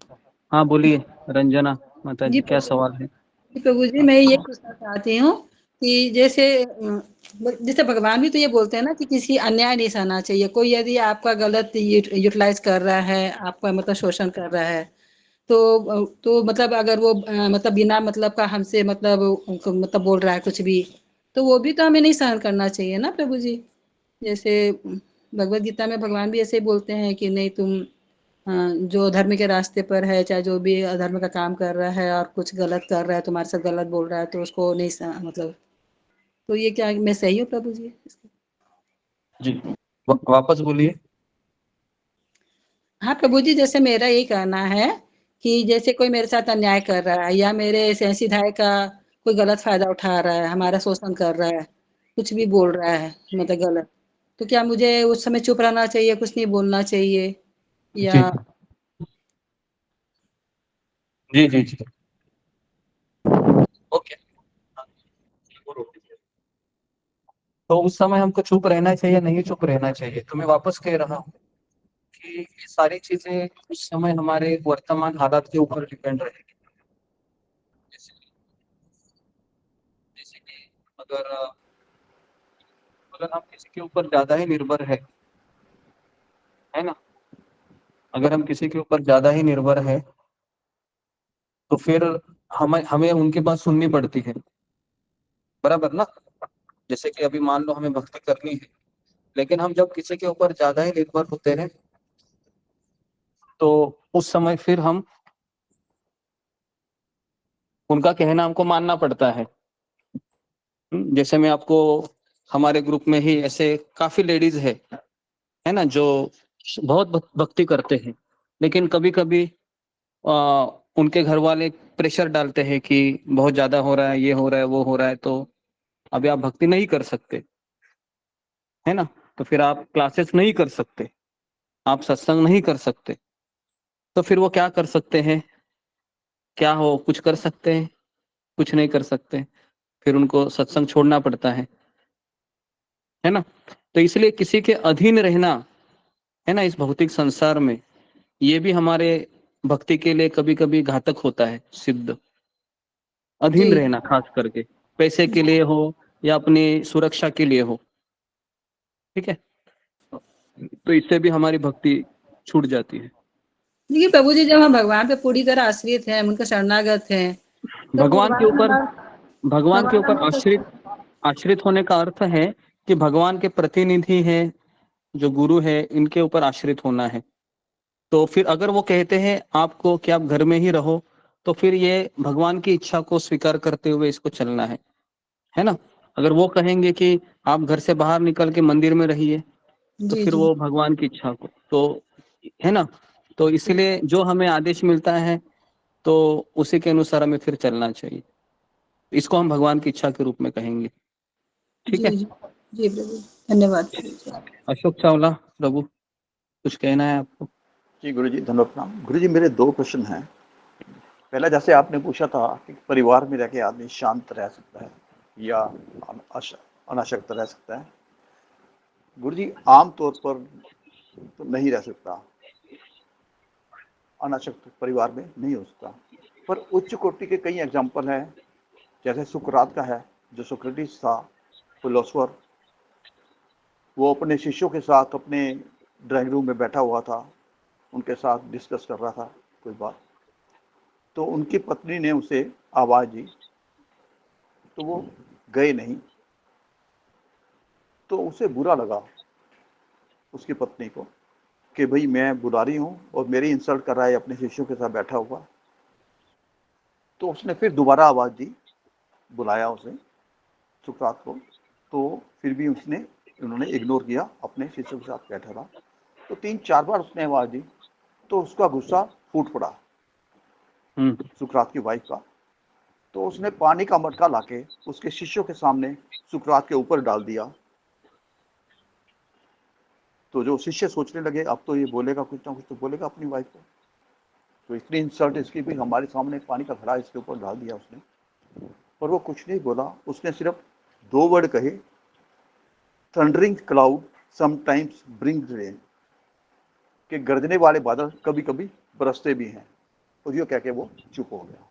हाँ, बोलिए रंजना माता जी जी, क्या सवाल है? प्रभु जी, मैं ये पूछना चाहती हूँ कि जैसे भगवान भी तो ये बोलते हैं ना कि किसी अन्याय नहीं सहना चाहिए। कोई यदि आपका गलत यूटिलाइज कर रहा है, आपका मतलब शोषण कर रहा है, तो मतलब अगर वो मतलब बिना मतलब का हमसे मतलब उनको मतलब बोल रहा है कुछ भी, तो वो भी तो हमें नहीं सहन करना चाहिए ना प्रभु जी। जैसे भगवत गीता में भगवान भी ऐसे ही बोलते हैं कि नहीं तुम जो धर्म के रास्ते पर है, चाहे जो भी अधर्म का काम कर रहा है और कुछ गलत कर रहा है, तुम्हारे साथ गलत बोल रहा है, तो उसको नहीं मतलब, तो ये क्या मैं सही हूँ प्रभु जी? जी, वापस बोलिए। हाँ प्रभु जी, जैसे मेरा यही कहना है कि जैसे कोई मेरे साथ अन्याय कर रहा है या मेरे सिधाई का कोई गलत फायदा उठा रहा है, हमारा शोषण कर रहा है, कुछ भी बोल रहा है मतलब गलत, तो क्या मुझे उस समय चुप रहना चाहिए, कुछ नहीं बोलना चाहिए जी, या? जी, जी, जी। ओके। तो उस समय हमको चुप रहना चाहिए, नहीं चुप रहना चाहिए? तो मैं वापस कह रहा हूँ कि ये सारी चीजें उस समय हमारे वर्तमान हालात के ऊपर डिपेंड रहेगी। जैसे जैसे कि अगर अगर हम किसी के ऊपर ज्यादा ही निर्भर है ना? अगर हम किसी के ऊपर ज्यादा ही निर्भर है, तो फिर हमें हमें उनकी बात सुननी पड़ती है, बराबर ना? जैसे कि अभी मान लो हमें भक्ति करनी है, लेकिन हम जब किसी के ऊपर ज्यादा ही निर्भर होते हैं, तो उस समय फिर हम उनका कहना हमको मानना पड़ता है। जैसे मैं आपको हमारे ग्रुप में ही ऐसे काफी लेडीज है ना, जो बहुत भक्ति करते हैं, लेकिन कभी कभी उनके घर वाले प्रेशर डालते हैं कि बहुत ज्यादा हो रहा है, ये हो रहा है, वो हो रहा है, तो अभी आप भक्ति नहीं कर सकते, है ना? तो फिर आप क्लासेस नहीं कर सकते, आप सत्संग नहीं कर सकते, तो फिर वो क्या कर सकते हैं? क्या हो कुछ कर सकते हैं? कुछ नहीं कर सकते, फिर उनको सत्संग छोड़ना पड़ता है ना। तो इसलिए किसी के अधीन रहना है ना इस भौतिक संसार में, ये भी हमारे भक्ति के लिए कभी कभी घातक होता है सिद्ध। अधीन जी रहना, खास करके पैसे के लिए हो या अपनी सुरक्षा के लिए हो, ठीक है, तो इससे भी हमारी भक्ति छूट जाती है। देखिए प्रभु जी, जब हम भगवान पे पूरी तरह आश्रित हैं, उनके शरणागत हैं, तो भगवान के ऊपर हमारा आश्रित होने का अर्थ है कि भगवान के प्रतिनिधि है, जो गुरु है, इनके ऊपर आश्रित होना है। तो फिर अगर वो कहते हैं आपको कि आप घर में ही रहो, तो फिर ये भगवान की इच्छा को स्वीकार करते हुए इसको चलना है ना। अगर वो कहेंगे कि आप घर से बाहर निकल के मंदिर में रहिए, तो जी फिर जी वो भगवान की इच्छा को, तो है ना। तो इसलिए जो हमें आदेश मिलता है तो उसी के अनुसार हमें फिर चलना चाहिए। इसको हम भगवान की इच्छा के रूप में कहेंगे, ठीक है। जी जी जी प्रभु, धन्यवाद प्रभु जी। अशोक चावला प्रभु, कुछ कहना है आपको? जी गुरु जी, धन्यवाद प्रणाम। गुरु जी, मेरे 2 प्रश्न हैं। पहला, जैसे आपने पूछा था कि परिवार में रह के आदमी शांत रह सकता है या अनासक्त रह सकता है। गुरु जी, आम तौर पर तो नहीं रह सकता, अनासक्त परिवार में नहीं हो सकता, पर उच्च कोटि के कई एग्जाम्पल हैं। जैसे सुकरात का है, जो सोक्रेटिस था, फिलोसोफर, वो अपने शिष्यों के साथ अपने ड्राइंग रूम में बैठा हुआ था, उनके साथ डिस्कस कर रहा था कोई बात, तो उनकी पत्नी ने उसे आवाज़ दी, तो वो गए नहीं। तो उसे बुरा लगा, उसकी पत्नी को, कि भाई मैं बुला रही हूँ और मेरी इंसल्ट कर रहा है अपने शिष्यों के साथ बैठा हुआ। तो उसने फिर दोबारा आवाज़ दी, बुलाया उसे, सुकरात को, तो फिर भी उन्होंने इग्नोर किया, अपने शिष्यों के साथ बैठा रहा। तो 3-4 बार उसने आवाज़ दी, तो उसका गुस्सा फूट पड़ा, सुकरात की वाइफ का। तो उसने पानी का मटका लाके उसके शिष्यों के सामने सुकरात के ऊपर डाल दिया। तो जो शिष्य सोचने लगे, अब तो ये बोलेगा, कुछ ना कुछ तो बोलेगा अपनी वाइफ को, तो इतनी इंसल्ट इसकी भी, हमारे सामने पानी का घड़ा इसके ऊपर डाल दिया उसने। पर वो कुछ नहीं बोला, उसने सिर्फ 2 वर्ड कहे, thundering cloud sometimes brings rain, कि गरजने वाले बादल कभी कभी बरसते भी हैं, और ये कह के वो चुप हो गया।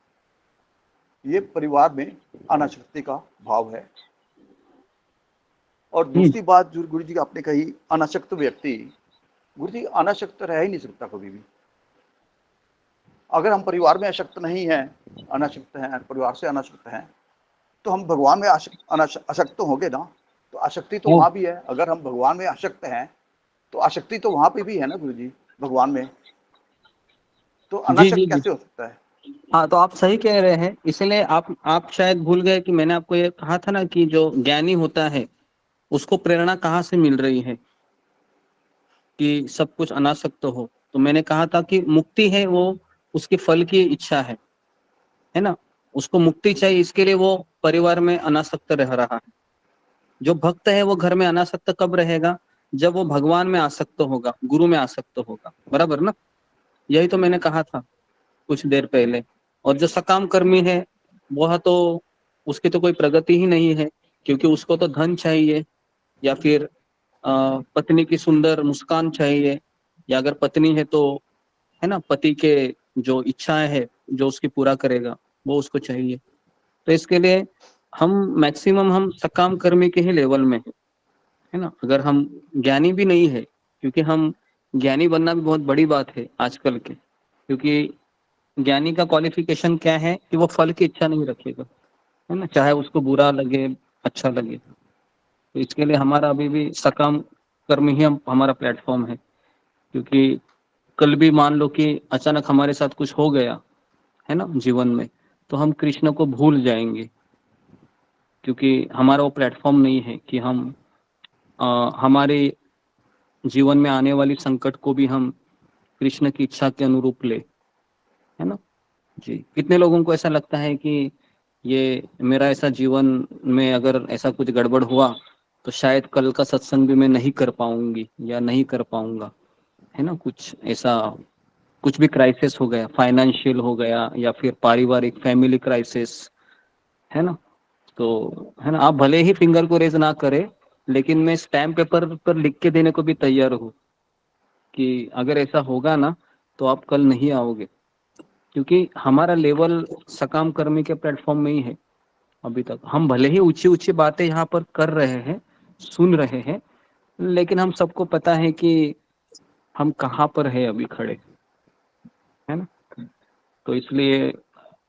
ये परिवार में अनासक्ति का भाव है। और दूसरी बात जो गुरु जी आपने कही, अनासक्त व्यक्ति, गुरु जी अनासक्त रह ही नहीं सकता कभी भी। अगर हम परिवार में अशक्त नहीं हैं, अनासक्त हैं, परिवार से अनासक्त हैं, तो हम भगवान में अशक्त होंगे ना, तो आसक्ति तो वहां भी है। अगर हम भगवान में आसक्त हैं तो आसक्ति तो वहां पे भी है ना गुरु जी, भगवान में, तो अनासक्त कैसे हो सकता है? हाँ, तो आप सही कह रहे हैं। इसलिए आप शायद भूल गए कि मैंने आपको ये कहा था ना कि जो ज्ञानी होता है उसको प्रेरणा कहाँ से मिल रही है कि सब कुछ अनासक्त हो। तो मैंने कहा था कि मुक्ति है वो उसके फल की इच्छा है ना। उसको मुक्ति चाहिए, इसके लिए वो परिवार में अनासक्त रह रहा है। जो भक्त है वो घर में अनासक्त कब रहेगा? जब वो भगवान में आसक्त होगा, गुरु में आसक्त होगा, बराबर ना। यही तो मैंने कहा था कुछ देर पहले। और जो सकाम कर्मी है वह तो, उसकी तो कोई प्रगति ही नहीं है, क्योंकि उसको तो धन चाहिए, या फिर पत्नी की सुंदर मुस्कान चाहिए, या अगर पत्नी है तो है ना, पति के जो इच्छाएं है जो उसकी पूरा करेगा वो उसको चाहिए। तो इसके लिए हम मैक्सिमम हम सकाम कर्मी के ही लेवल में है ना। अगर हम ज्ञानी भी नहीं है, क्योंकि हम ज्ञानी बनना भी बहुत बड़ी बात है आजकल के, क्योंकि ज्ञानी का क्वालिफिकेशन क्या है कि वो फल की इच्छा नहीं रखेगा, है ना, चाहे उसको बुरा लगे अच्छा लगे। तो इसके लिए हमारा अभी भी सकाम कर्म ही हमारा प्लेटफॉर्म है। क्योंकि कल भी मान लो कि अचानक हमारे साथ कुछ हो गया है ना जीवन में, तो हम कृष्ण को भूल जाएंगे, क्योंकि हमारा वो प्लेटफॉर्म नहीं है कि हम हमारे जीवन में आने वाली संकट को भी हम कृष्ण की इच्छा के अनुरूप ले, है ना जी। कितने लोगों को ऐसा लगता है कि ये मेरा ऐसा जीवन में अगर ऐसा कुछ गड़बड़ हुआ तो शायद कल का सत्संग भी मैं नहीं कर पाऊंगी या नहीं कर पाऊंगा, है ना। कुछ ऐसा, कुछ भी क्राइसिस हो गया, फाइनेंशियल हो गया या फिर पारिवारिक फैमिली क्राइसिस, है ना। तो है ना, आप भले ही फिंगर को रेज ना करें, लेकिन मैं स्टैम्प पेपर पर लिख के देने को भी तैयार हूँ कि अगर ऐसा होगा ना तो आप कल नहीं आओगे, क्योंकि हमारा लेवल सकाम कर्मी के प्लेटफॉर्म में ही है। अभी तक हम भले ही ऊंची ऊंची बातें यहाँ पर कर रहे हैं, सुन रहे हैं, लेकिन हम सबको पता है कि हम कहाँ पर है अभी खड़े, है ना। तो इसलिए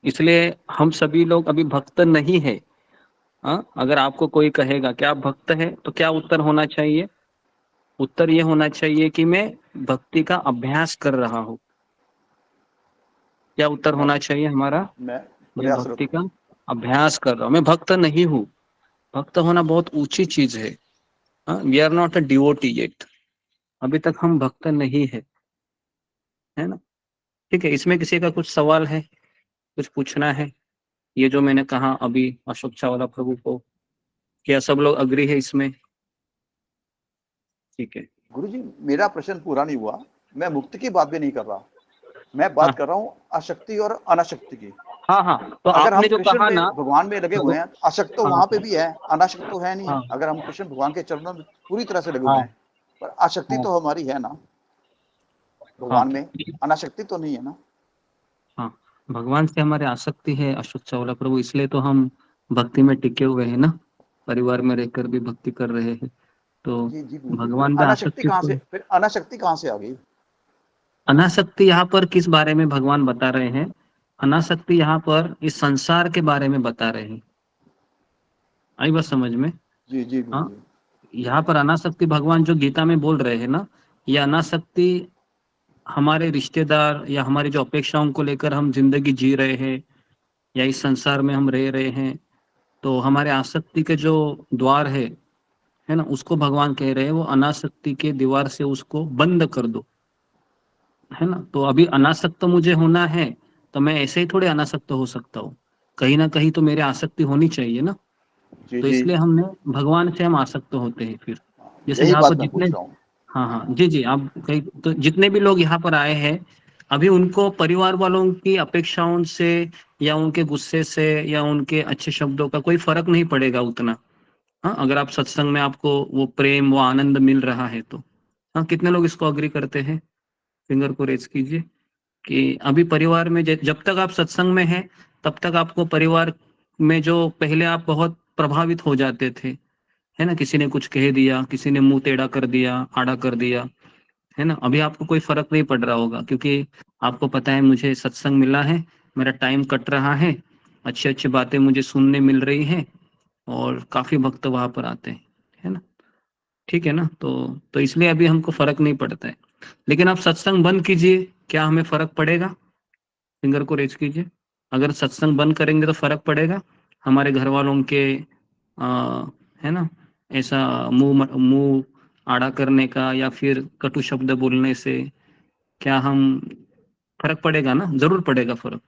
इसलिए हम सभी लोग अभी भक्त नहीं है। हाँ, अगर आपको कोई कहेगा कि आप भक्त हैं, तो क्या उत्तर होना चाहिए? उत्तर ये होना चाहिए कि मैं भक्ति का अभ्यास कर रहा हूँ। क्या उत्तर होना चाहिए हमारा? मैं मैं भक्ति का अभ्यास कर रहा हूँ, मैं भक्त नहीं हूँ। भक्त होना बहुत ऊंची चीज है। We are not a devotee yet. अभी तक हम भक्त नहीं है ना। ठीक है, इसमें किसी का कुछ सवाल है, कुछ पूछना है? ये जो मैंने कहा अभी अशोक चावला प्रभु को, क्या सब लोग अग्री है इसमें? ठीक है। गुरुजी, मेरा प्रश्न पूरा नहीं हुआ। मैं मुक्ति की बात भी नहीं कर रहा, मैं बात कर रहा हूँ अशक्ति और अनाशक्ति की। हाँ हाँ, तो अगर हम आपने जो कृष्ण कहा में ना, भगवान में लगे हुए हैं, अशक्त तो हाँ, वहां पे भी है, अनाशक्त तो है नहीं। हाँ, अगर हम कृष्ण भगवान के चरणों में पूरी तरह से लगे हाँ, हुए हैं, पर आसक्ति हाँ, तो हमारी है ना हाँ, भगवान में, अनाशक्ति तो नहीं है ना। हाँ, भगवान से हमारे आसक्ति है अशोक चावला प्रभु, इसलिए तो हम भक्ति में टिके हुए हैं ना, परिवार में रहकर भी भक्ति कर रहे हैं। तो जी जी गुरुजी, फिर भगवान में अनाशक्ति आसक्ति कहाँ तो, से, फिर अनाशक्ति कहाँ से आ गई? अनासक्ति यहाँ पर किस बारे में भगवान बता रहे हैं? अनासक्ति यहाँ पर इस संसार के बारे में बता रहे हैं। आई बात समझ में? जी जी हाँ, गुरुजी। यहाँ पर अनासक्ति भगवान जो गीता में बोल रहे हैं ना, ये अनासक्ति हमारे रिश्तेदार या हमारी जो अपेक्षाओं को लेकर हम जिंदगी जी रहे हैं या इस संसार में हम रह रहे हैं, तो हमारे आसक्ति के जो द्वार है ना, उसको भगवान कह रहे हैं वो अनासक्ति के दीवार से उसको बंद कर दो, है ना। तो अभी अनासक्त मुझे होना है, तो मैं ऐसे ही थोड़े अनासक्त हो सकता हूँ, कहीं ना कहीं तो मेरे आसक्ति होनी चाहिए ना। जी तो जी, इसलिए हमने भगवान से हम आसक्त होते हैं फिर। जैसे यही यहाँ पर बात मैं जितने, पूछ रहा हूँ। हाँ हाँ जी जी, आप कहीं तो जितने भी लोग यहाँ पर आए हैं, अभी उनको परिवार वालों की अपेक्षाओं से या उनके गुस्से से या उनके अच्छे शब्दों का कोई फर्क नहीं पड़ेगा उतना। हाँ, अगर आप सत्संग में आपको वो प्रेम, वो आनंद मिल रहा है तो। हाँ, कितने लोग इसको अग्री करते हैं? फिंगर को रेज कीजिए कि अभी परिवार में जब तक आप सत्संग में हैं, तब तक आपको परिवार में जो पहले आप बहुत प्रभावित हो जाते थे, है ना, किसी ने कुछ कह दिया, किसी ने मुंह टेढ़ा कर दिया, आड़ा कर दिया, है ना, अभी आपको कोई फर्क नहीं पड़ रहा होगा, क्योंकि आपको पता है मुझे सत्संग मिला है, मेरा टाइम कट रहा है, अच्छी अच्छी बातें मुझे सुनने मिल रही है और काफी भक्त वहां पर आते हैं, है ना। ठीक है ना। तो इसलिए अभी हमको फर्क नहीं पड़ता है। लेकिन आप सत्संग बंद कीजिए, क्या हमें फर्क पड़ेगा? फिंगर को रेज कीजिए। अगर सत्संग बंद करेंगे तो फर्क पड़ेगा हमारे घर वालों के, है ना, ऐसा मुंह आड़ा करने का या फिर कटु शब्द बोलने से क्या हम, फर्क पड़ेगा ना? जरूर पड़ेगा फर्क,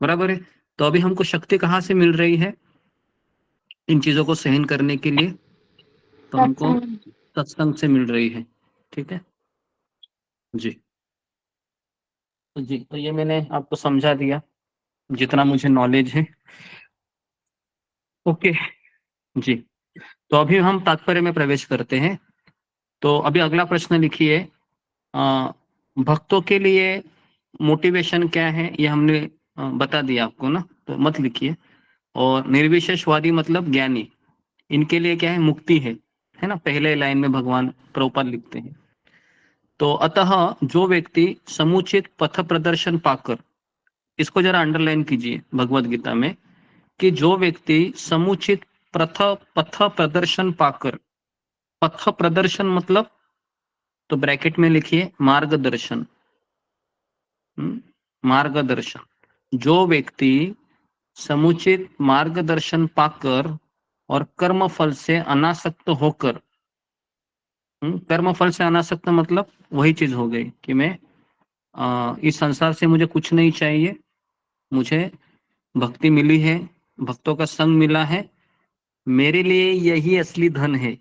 बराबर है। तो अभी हमको शक्ति कहाँ से मिल रही है इन चीजों को सहन करने के लिए? तो हमको सत्संग से मिल रही है। ठीक है जी। तो जी, तो ये मैंने आपको समझा दिया जितना मुझे नॉलेज है। ओके जी, तो अभी हम तात्पर्य में प्रवेश करते हैं। तो अभी अगला प्रश्न लिखिए, भक्तों के लिए मोटिवेशन क्या है, ये हमने बता दिया आपको ना, तो मत लिखिए। और निर्विशेषवादी मतलब ज्ञानी, इनके लिए क्या है? मुक्ति है ना, पहले लाइन में भगवान प्रभुपाद लिखते हैं। तो अतः जो व्यक्ति समुचित पथ प्रदर्शन पाकर, इसको जरा अंडरलाइन कीजिए भगवत गीता में, कि जो व्यक्ति समुचित पथ प्रदर्शन पाकर, पथ प्रदर्शन मतलब, तो ब्रैकेट में लिखिए मार्गदर्शन। मार्गदर्शन, जो व्यक्ति समुचित मार्गदर्शन पाकर और कर्म फल से अनासक्त होकर, कर्म फल से अनासक्त मतलब वही चीज हो गई कि मैं इस संसार से मुझे कुछ नहीं चाहिए, मुझे भक्ति मिली है, भक्तों का संग मिला है, मेरे लिए यही असली धन है,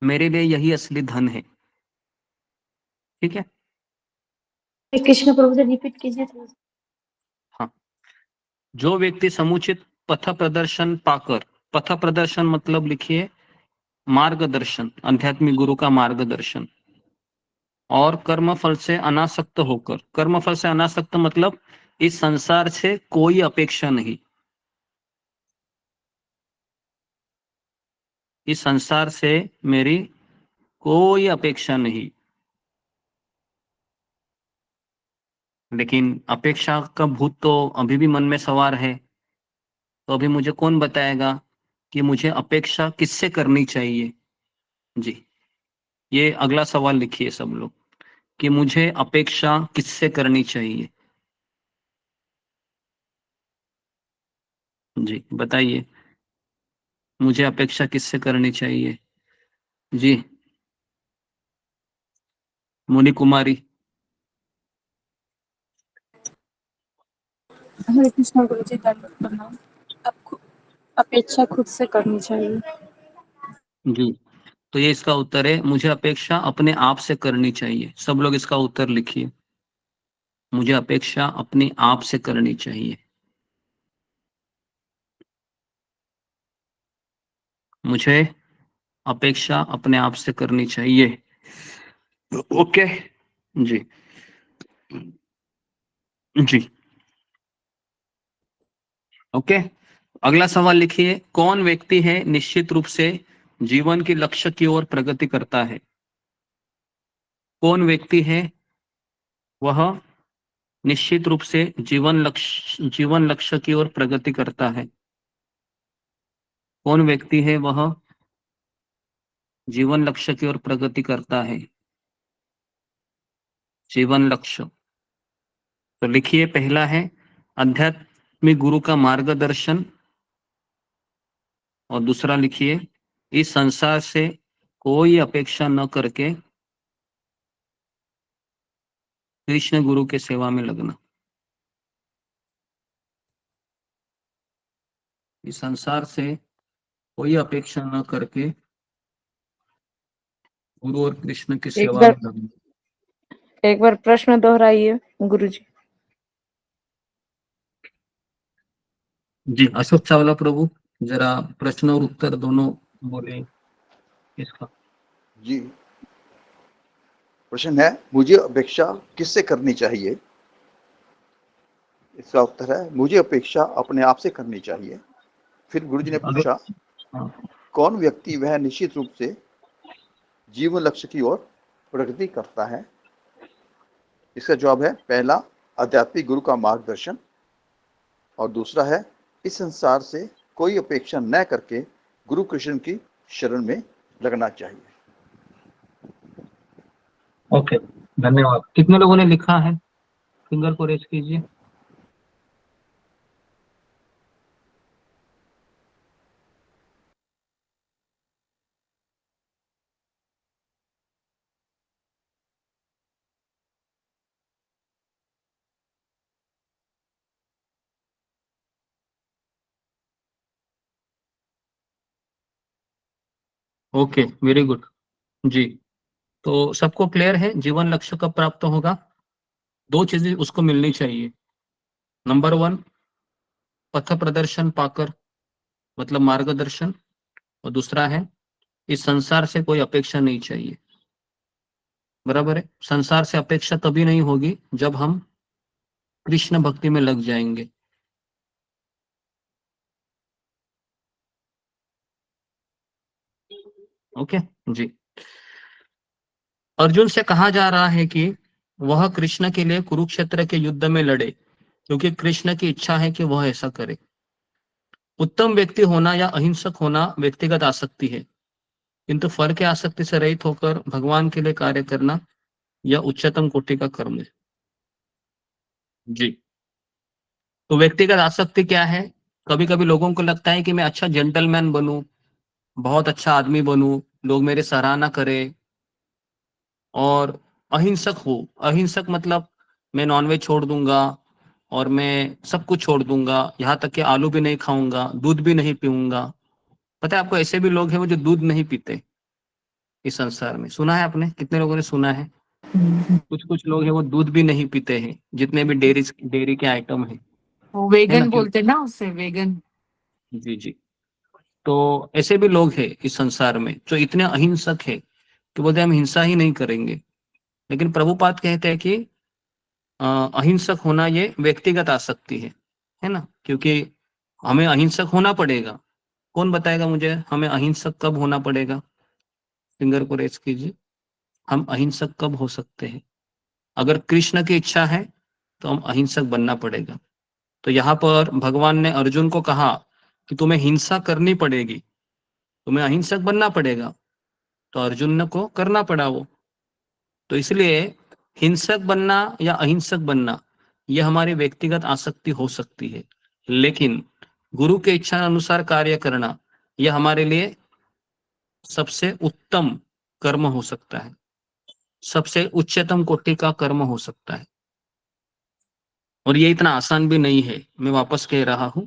मेरे लिए यही असली धन है। ठीक है, कृष्ण प्रभु से रिपीट कीजिए थोड़ा सा। हाँ। जो व्यक्ति समुचित पथ प्रदर्शन पाकर, पथ प्रदर्शन मतलब लिखिए मार्गदर्शन, आध्यात्मिक गुरु का मार्गदर्शन, और कर्मफल से अनासक्त होकर, कर्मफल से अनासक्त मतलब इस संसार से कोई अपेक्षा नहीं, इस संसार से मेरी कोई अपेक्षा नहीं। लेकिन अपेक्षा का भूत तो अभी भी मन में सवार है, तो अभी मुझे कौन बताएगा कि मुझे अपेक्षा किससे करनी चाहिए? जी, ये अगला सवाल लिखिए सब लोग कि मुझे अपेक्षा किससे करनी चाहिए। जी बताइए, मुझे अपेक्षा किससे करनी चाहिए? जी मुनि कुमारी। हरे कृष्ण गुरु जी, दंडवत प्रणाम। अपेक्षा खुद से करनी चाहिए। जी, तो ये इसका उत्तर है, मुझे अपेक्षा अपने आप से करनी चाहिए। सब लोग इसका उत्तर लिखिए, मुझे अपेक्षा अपने आप से करनी चाहिए। मुझे अपेक्षा अपने आप से करनी चाहिए। ओके जी, जी ओके। अगला सवाल लिखिए, कौन व्यक्ति है निश्चित रूप से जीवन के लक्ष्य की ओर प्रगति करता है? कौन व्यक्ति है वह निश्चित रूप से जीवन लक्ष्य की ओर प्रगति करता है? कौन व्यक्ति है वह जीवन लक्ष्य की ओर प्रगति करता है? जीवन लक्ष्य, तो लिखिए, पहला है आध्यात्मिक गुरु का मार्गदर्शन, और दूसरा लिखिए इस संसार से कोई अपेक्षा न करके कृष्ण गुरु के सेवा में लगना। इस संसार से कोई अपेक्षा न करके गुरु और कृष्ण की एक सेवा बार में लगना। एक बार प्रश्न दोहराइए गुरुजी। जी अशोक चावला प्रभु, जरा प्रश्न और उत्तर दोनों बोले इसका। जी, प्रश्न है मुझे अपेक्षा किससे करनी चाहिए? इसका उत्तर है मुझे अपेक्षा अपने आप से करनी चाहिए। फिर गुरुजी ने अगर पूछा कौन व्यक्ति वह निश्चित रूप से जीवन लक्ष्य की ओर प्रगति करता है? इसका जवाब है पहला आध्यात्मिक गुरु का मार्गदर्शन, और दूसरा है इस संसार से कोई अपेक्षा न करके गुरु कृष्ण की शरण में लगना चाहिए। ओके, धन्यवाद। कितने लोगों ने लिखा है? फिंगर को रेज कीजिए। Okay, very good. जी, तो सबको क्लियर है जीवन लक्ष्य कब प्राप्त होगा? दो चीजें उसको मिलनी चाहिए। नंबर 1, पथ प्रदर्शन पाकर, मतलब मार्गदर्शन, और दूसरा है इस संसार से कोई अपेक्षा नहीं चाहिए। बराबर है, संसार से अपेक्षा तभी नहीं होगी जब हम कृष्ण भक्ति में लग जाएंगे। ओके जी। अर्जुन से कहा जा रहा है कि वह कृष्ण के लिए कुरुक्षेत्र के युद्ध में लड़े, क्योंकि कृष्ण की इच्छा है कि वह ऐसा करे। उत्तम व्यक्ति होना या अहिंसक होना व्यक्तिगत आसक्ति है, किंतु फल के आसक्ति से रहित होकर भगवान के लिए कार्य करना यह उच्चतम कोटि का कर्म है। जी, तो व्यक्तिगत आसक्ति क्या है? कभी कभी लोगों को लगता है कि मैं अच्छा जेंटलमैन बनूं, बहुत अच्छा आदमी बनूं, लोग मेरे सराहना करें, और अहिंसक हो। अहिंसक मतलब मैं नॉनवेज छोड़ दूंगा, और मैं सब कुछ छोड़ दूंगा, यहाँ तक कि आलू भी नहीं खाऊंगा, दूध भी नहीं पीऊंगा। पता है आपको, ऐसे भी लोग हैं वो जो दूध नहीं पीते इस संसार में। सुना है आपने? कितने लोगों ने सुना है? कुछ कुछ लोग हैं वो दूध भी नहीं पीते हैं, जितने भी डेयरी के आइटम है वो है ना? वेगन बोलते हैं ना, उससे वेगन। जी जी। तो ऐसे भी लोग हैं इस संसार में जो इतने अहिंसक है कि बोलते हैं हम हिंसा ही नहीं करेंगे। लेकिन प्रभुपाद कहते हैं कि अहिंसक होना ये व्यक्तिगत आसक्ति है ना? क्योंकि हमें अहिंसक होना पड़ेगा। कौन बताएगा मुझे हमें अहिंसक कब होना पड़ेगा? फिंगर को रेस कीजिए। हम अहिंसक कब हो सकते हैं? अगर कृष्ण की इच्छा है तो हम अहिंसक बनना पड़ेगा। तो यहाँ पर भगवान ने अर्जुन को कहा कि तुम्हें हिंसा करनी पड़ेगी, तुम्हें अहिंसक बनना पड़ेगा। तो अर्जुन को करना पड़ा वो। तो इसलिए हिंसक बनना या अहिंसक बनना यह हमारी व्यक्तिगत आसक्ति हो सकती है, लेकिन गुरु के इच्छा अनुसार कार्य करना यह हमारे लिए सबसे उत्तम कर्म हो सकता है, सबसे उच्चतम कोटि का कर्म हो सकता है। और ये इतना आसान भी नहीं है। मैं वापस कह रहा हूं,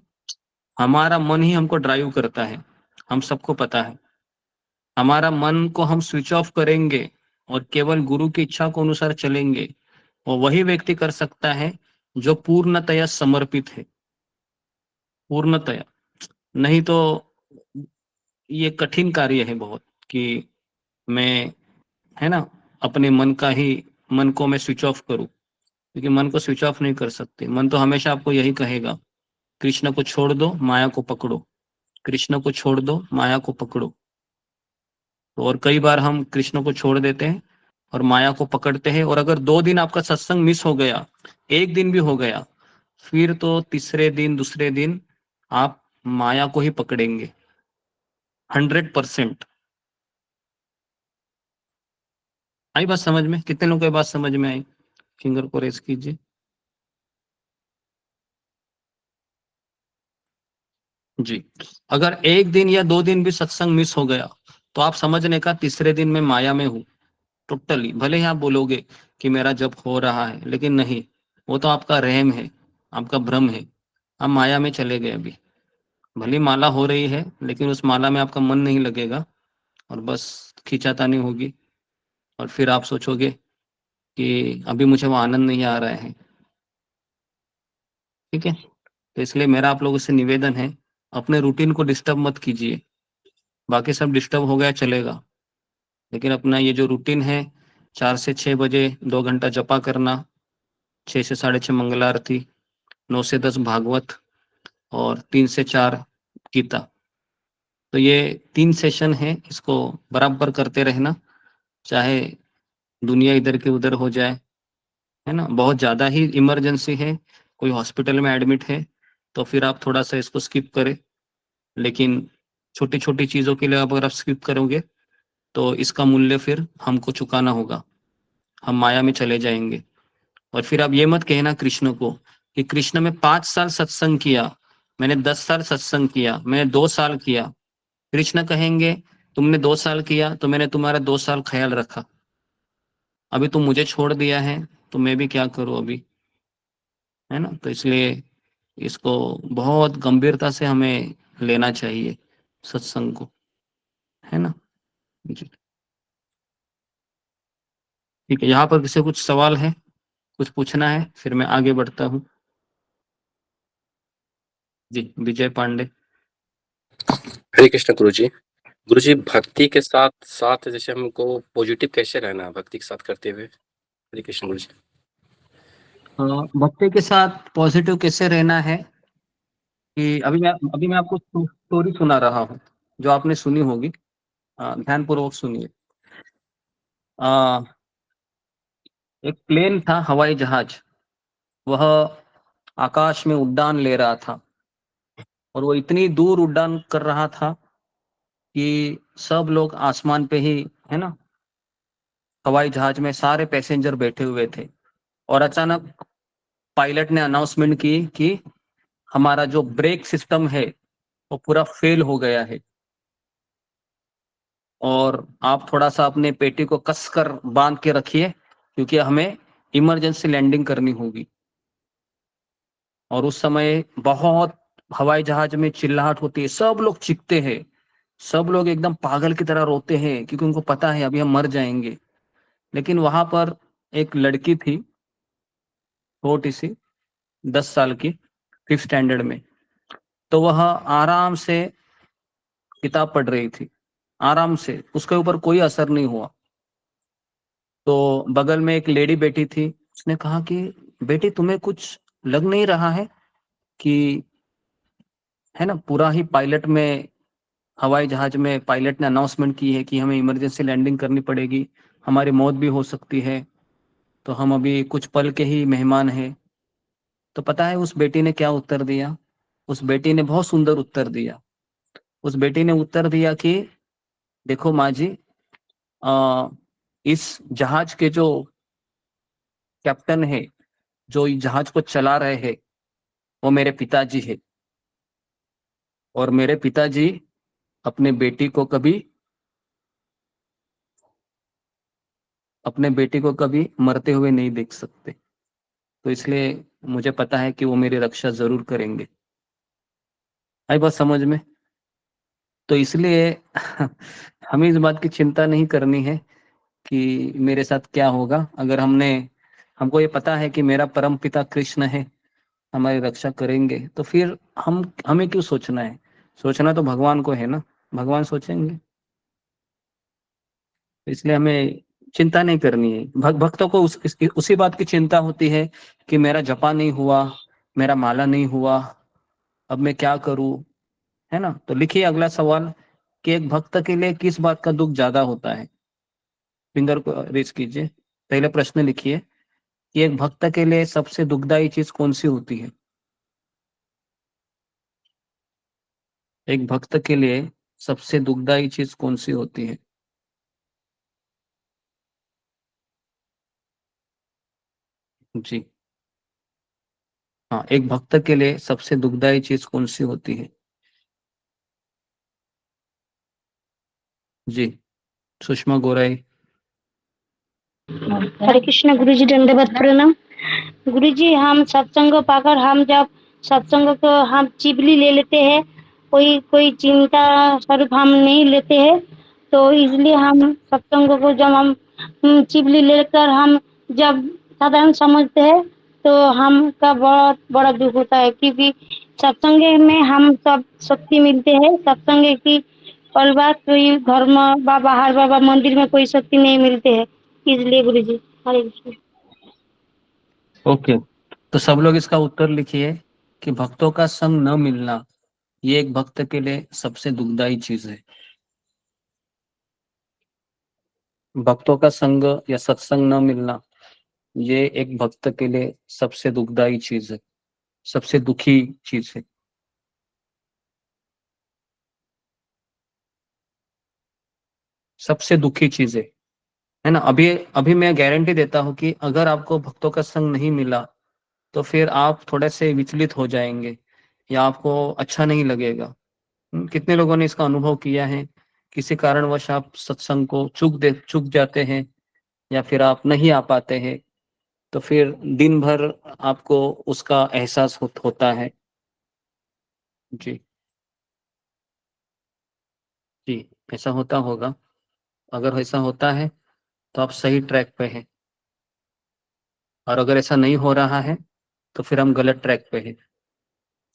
हमारा मन ही हमको ड्राइव करता है, हम सबको पता है। हमारा मन को हम स्विच ऑफ करेंगे और केवल गुरु की इच्छा को अनुसार चलेंगे, और वही व्यक्ति कर सकता है जो पूर्णतया समर्पित है, पूर्णतया। नहीं तो ये कठिन कार्य है बहुत कि मैं, है ना, अपने मन को मैं स्विच ऑफ करूं, क्योंकि मन को स्विच ऑफ नहीं कर सकते। मन तो हमेशा आपको यही कहेगा, कृष्ण को छोड़ दो, माया को पकड़ो, कृष्ण को छोड़ दो, माया को पकड़ो। तो और कई बार हम कृष्ण को छोड़ देते हैं और माया को पकड़ते हैं, और अगर 2 दिन आपका सत्संग मिस हो गया, 1 दिन भी हो गया, फिर तो तीसरे दिन दूसरे दिन आप माया को ही पकड़ेंगे 100%। आई बात समझ में? कितने लोगों को ये बात समझ में आई? फिंगर को रेस कीजिए। जी। अगर 1 दिन या 2 दिन भी सत्संग मिस हो गया तो आप समझने का तीसरे दिन मैं माया में हूँ टोटली। भले ही आप बोलोगे कि मेरा जप हो रहा है, लेकिन नहीं, वो तो आपका रहम है, आपका भ्रम है। आप माया में चले गए अभी। भले माला हो रही है लेकिन उस माला में आपका मन नहीं लगेगा, और बस खींचातानी होगी, और फिर आप सोचोगे कि अभी मुझे वो आनंद नहीं आ रहा है। ठीक है? तो इसलिए मेरा आप लोगों से निवेदन है, अपने रूटीन को डिस्टर्ब मत कीजिए। बाकी सब डिस्टर्ब हो गया चलेगा, लेकिन अपना ये जो रूटीन है, 4 से 6 बजे 2 घंटा जपा करना, 6 से 6:30 मंगला आरती, 9 से 10 भागवत, और 3 से 4 गीता। तो ये 3 सेशन है, इसको बराबर करते रहना, चाहे दुनिया इधर के उधर हो जाए, है ना। बहुत ज़्यादा ही इमरजेंसी है, कोई हॉस्पिटल में एडमिट है, तो फिर आप थोड़ा सा इसको स्किप करें। लेकिन छोटी छोटी चीज़ों के लिए अगर आप स्किप करोगे तो इसका मूल्य फिर हमको चुकाना होगा, हम माया में चले जाएंगे। और फिर आप ये मत कहना कृष्ण को कि कृष्ण में 5 साल सत्संग किया, मैंने 10 साल सत्संग किया, मैंने 2 साल किया। कृष्ण कहेंगे तुमने 2 साल किया तो मैंने तुम्हारा 2 साल ख्याल रखा, अभी तुम मुझे छोड़ दिया है तो मैं भी क्या करूं अभी, है ना। तो इसलिए इसको बहुत गंभीरता से हमें लेना चाहिए सत्संग को, है ना जी। ठीक है, यहाँ पर किसी कुछ सवाल है, कुछ पूछना है, फिर मैं आगे बढ़ता हूँ। जी, विजय पांडे। हरे कृष्ण गुरुजी। गुरुजी, भक्ति के साथ साथ जैसे हमको पॉजिटिव कैसे रहना है भक्ति के साथ करते हुए? हरे कृष्ण गुरुजी। भक्ति के साथ पॉजिटिव कैसे रहना है कि अभी मैं आपको स्टोरी सुना रहा हूँ जो आपने सुनी होगी, ध्यानपूर्वक सुनिए। एक प्लेन था, हवाई जहाज, वह आकाश में उड़ान ले रहा था, और वो इतनी दूर उड़ान कर रहा था कि सब लोग आसमान पे ही, है ना, हवाई जहाज में सारे पैसेंजर बैठे हुए थे। और अचानक पायलट ने अनाउंसमेंट की कि हमारा जो ब्रेक सिस्टम है वो पूरा फेल हो गया है, और आप थोड़ा सा अपने पेटी को कसकर बांध के रखिए, क्योंकि हमें इमरजेंसी लैंडिंग करनी होगी। और उस समय बहुत हवाई जहाज में चिल्लाहट होती है, सब लोग चीखते हैं, सब लोग एकदम पागल की तरह रोते हैं क्योंकि उनको पता है अभी हम मर जाएंगे। लेकिन वहां पर एक लड़की थी, छोटी सी, 10 साल की, 5th स्टैंडर्ड में। तो वह आराम से किताब पढ़ रही थी, आराम से, उसके ऊपर कोई असर नहीं हुआ। तो बगल में एक लेडी बैठी थी, उसने कहा कि बेटी तुम्हें कुछ लग नहीं रहा है कि, है ना, पूरा ही पायलट में, हवाई जहाज में पायलट ने अनाउंसमेंट की है कि हमें इमरजेंसी लैंडिंग करनी पड़ेगी, हमारी मौत भी हो सकती है, तो हम अभी कुछ पल के ही मेहमान हैं। तो पता है उस बेटी ने क्या उत्तर दिया? उस बेटी ने बहुत सुंदर उत्तर दिया। उस बेटी ने उत्तर दिया कि देखो माँ जी, इस जहाज के जो कैप्टन है, जो इस जहाज को चला रहे हैं, वो मेरे पिताजी है, और मेरे पिताजी अपने बेटी को कभी मरते हुए नहीं देख सकते, तो इसलिए मुझे पता है कि वो मेरी रक्षा जरूर करेंगे। आई बात समझ में? तो इसलिए हमें इस बात की चिंता नहीं करनी है कि मेरे साथ क्या होगा। अगर हमको ये पता है कि मेरा परम पिता कृष्ण है, हमारी रक्षा करेंगे, तो फिर हमें क्यों सोचना है? सोचना तो भगवान को है ना, भगवान सोचेंगे। इसलिए हमें चिंता नहीं करनी है। भक्तों को उसी बात की चिंता होती है कि मेरा जपा नहीं हुआ, मेरा माला नहीं हुआ, अब मैं क्या करूं, है ना। तो लिखिए अगला सवाल कि एक भक्त के लिए किस बात का दुख ज्यादा होता है। फिंगर को रेज कीजिए। पहले प्रश्न लिखिए कि एक भक्त के लिए सबसे दुखदाई चीज कौन सी होती है। एक भक्त के लिए सबसे दुखदाई चीज कौन सी होती है? जी हाँ, एक भक्त के लिए सबसे दुखदाई चीज कौन सी होती है? जी, सुषमा गोराई। हरे कृष्ण गुरुजी, दंडवत प्रणाम। गुरुजी, हम सत्संग पाकर हम जब सत्संग को हम चिबली ले लेते हैं, कोई कोई चिंता स्वरूप हम नहीं लेते हैं, तो इसलिए हम सत्संग को जब हम चिबली लेकर हम जब साधारण समझते हैं तो हमका बहुत बड़ा दुख होता है, क्योंकि सत्संग में हम सब शक्ति मिलते हैं। सत्संग की परिवार कोई घर में बाहर बाबा मंदिर में कोई शक्ति नहीं मिलते है, इसलिए गुरुजी। हरे कृष्ण। ओके, तो सब लोग इसका उत्तर लिखिए कि भक्तों का संग न मिलना, ये एक भक्त के लिए सबसे दुखदाई चीज है। भक्तों का संग या सत्संग न मिलना, ये एक भक्त के लिए सबसे दुखदाई चीज है, सबसे दुखी चीज है। सबसे दुखी चीज है ना। अभी अभी मैं गारंटी देता हूं कि अगर आपको भक्तों का संग नहीं मिला तो फिर आप थोड़े से विचलित हो जाएंगे या आपको अच्छा नहीं लगेगा। कितने लोगों ने इसका अनुभव किया है? किसी कारणवश आप सत्संग को चूक जाते हैं या फिर आप नहीं आ पाते हैं, तो फिर दिन भर आपको उसका एहसास होता है। जी जी, ऐसा होता होगा। अगर ऐसा होता है तो आप सही ट्रैक पे हैं, और अगर ऐसा नहीं हो रहा है तो फिर हम गलत ट्रैक पे हैं।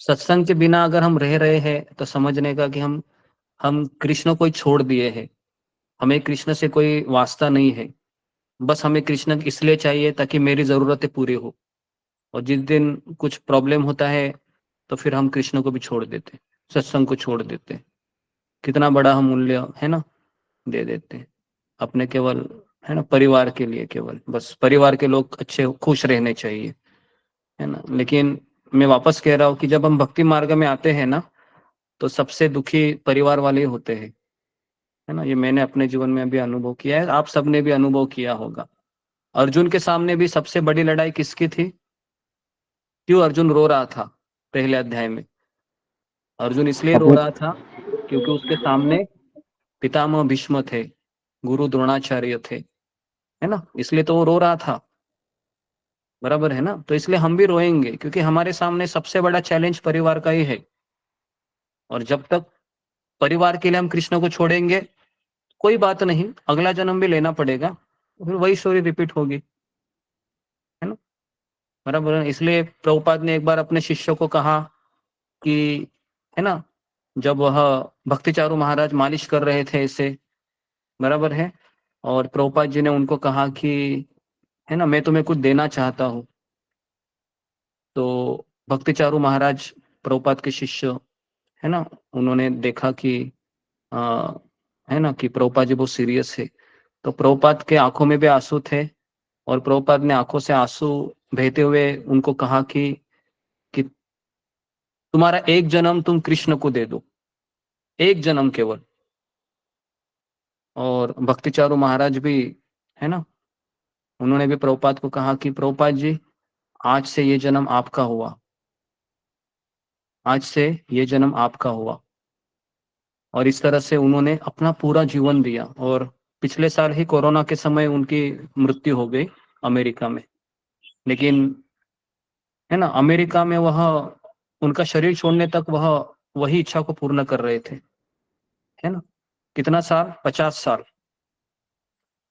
सत्संग के बिना अगर हम रह रहे हैं तो समझने का कि हम कृष्ण को ही छोड़ दिए हैं, हमें कृष्ण से कोई वास्ता नहीं है। बस हमें कृष्ण इसलिए चाहिए ताकि मेरी जरूरतें पूरी हो, और जिस दिन कुछ प्रॉब्लम होता है तो फिर हम कृष्ण को भी छोड़ देते, सत्संग को छोड़ देते। कितना बड़ा हम मूल्य, है ना, दे देते हैं अपने, केवल, है ना, परिवार के लिए, केवल बस परिवार के लोग अच्छे खुश रहने चाहिए, है ना। लेकिन मैं वापस कह रहा हूँ कि जब हम भक्ति मार्ग में आते हैं ना, तो सबसे दुखी परिवार वाले ही होते हैं, है ना। ये मैंने अपने जीवन में भी अनुभव किया है, आप सबने भी अनुभव किया होगा। अर्जुन के सामने भी सबसे बड़ी लड़ाई किसकी थी? क्यों अर्जुन रो रहा था? पहले अध्याय में अर्जुन इसलिए रो अपने रहा था क्योंकि उसके सामने पितामह भीष्म थे, गुरु द्रोणाचार्य थे, है ना, इसलिए तो वो रो रहा था। बराबर है ना। तो इसलिए हम भी रोएंगे, क्योंकि हमारे सामने सबसे बड़ा चैलेंज परिवार का ही है। और जब तक परिवार के लिए हम कृष्ण को छोड़ेंगे, कोई बात नहीं, अगला जन्म भी लेना पड़ेगा, फिर वही स्टोरी रिपीट होगी, है ना। बराबर है। इसलिए प्रभुपाद ने एक बार अपने शिष्यों को कहा कि, है ना, जब वह भक्तिचारू महाराज मालिश कर रहे थे इसे, बराबर है, और प्रभुपाद जी ने उनको कहा कि, है ना, मैं तुम्हें कुछ देना चाहता हूँ। तो भक्तिचारू महाराज प्रभुपाद के शिष्य, है ना, उन्होंने देखा कि है ना, कि प्रभुपाद जी बहुत सीरियस है। तो प्रभुपाद के आंखों में भी आंसू थे, और प्रभुपाद ने आंखों से आंसू बहते हुए उनको कहा कि तुम्हारा एक जन्म तुम कृष्ण को दे दो, एक जन्म केवल। और भक्तिचारू महाराज भी, है ना, उन्होंने भी प्रभुपाद को कहा कि प्रभुपाद जी, आज से ये जन्म आपका हुआ, आज से ये जन्म आपका हुआ। और इस तरह से उन्होंने अपना पूरा जीवन दिया। और पिछले साल ही कोरोना के समय उनकी मृत्यु हो गई अमेरिका में। लेकिन, है ना, अमेरिका में वह, उनका शरीर छोड़ने तक वह वही इच्छा को पूर्ण कर रहे थे, है ना। कितना साल? 50 साल,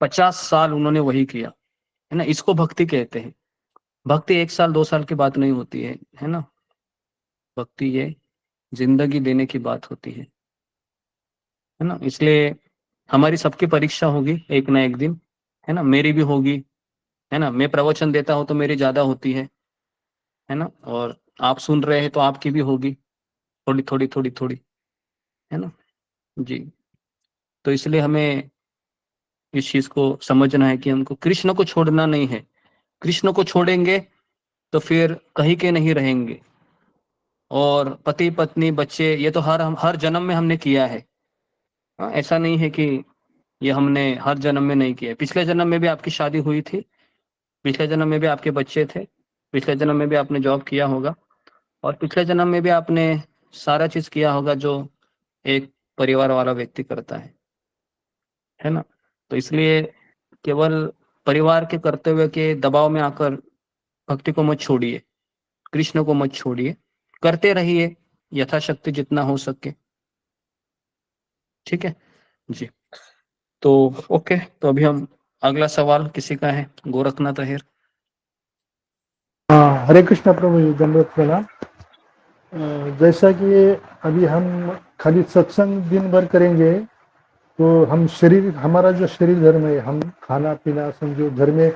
50 साल उन्होंने वही किया, है ना। इसको भक्ति कहते हैं। भक्ति 1 साल 2 साल की बात नहीं होती है ना। भक्ति ये जिंदगी देने की बात होती है ना। इसलिए हमारी सबकी परीक्षा होगी एक ना एक दिन, है ना। मेरी भी होगी, है ना। मैं प्रवचन देता हूँ तो मेरी ज्यादा होती है ना। और आप सुन रहे हैं तो आपकी भी होगी, थोड़ी थोड़ी थोड़ी थोड़ी, है ना जी। तो इसलिए हमें इस चीज को समझना है कि हमको कृष्ण को छोड़ना नहीं है। कृष्ण को छोड़ेंगे तो फिर कहीं के नहीं रहेंगे। और पति पत्नी बच्चे, ये तो हर जन्म में हमने किया है। हाँ, ऐसा नहीं है कि ये हमने हर जन्म में नहीं किया। पिछले जन्म में भी आपकी शादी हुई थी, पिछले जन्म में भी आपके बच्चे थे, पिछले जन्म में भी आपने जॉब किया होगा, और पिछले जन्म में भी आपने सारा चीज किया होगा जो एक परिवार वाला व्यक्ति करता है ना। तो इसलिए केवल परिवार के कर्तव्य के दबाव में आकर भक्ति को मत छोड़िए, कृष्ण को मत छोड़िए, करते रहिए यथाशक्ति जितना हो सके। ठीक है जी। तो ओके, तो अभी हम अगला सवाल किसी का है, गोरखनाथ अहिर। हाँ, हरे कृष्णा प्रभु जी, दंडवत प्रणाम। जैसा कि अभी हम खाली सत्संग दिन भर करेंगे तो हम शरीर, हमारा जो शरीर धर्म है, हम खाना पीना समझो घर में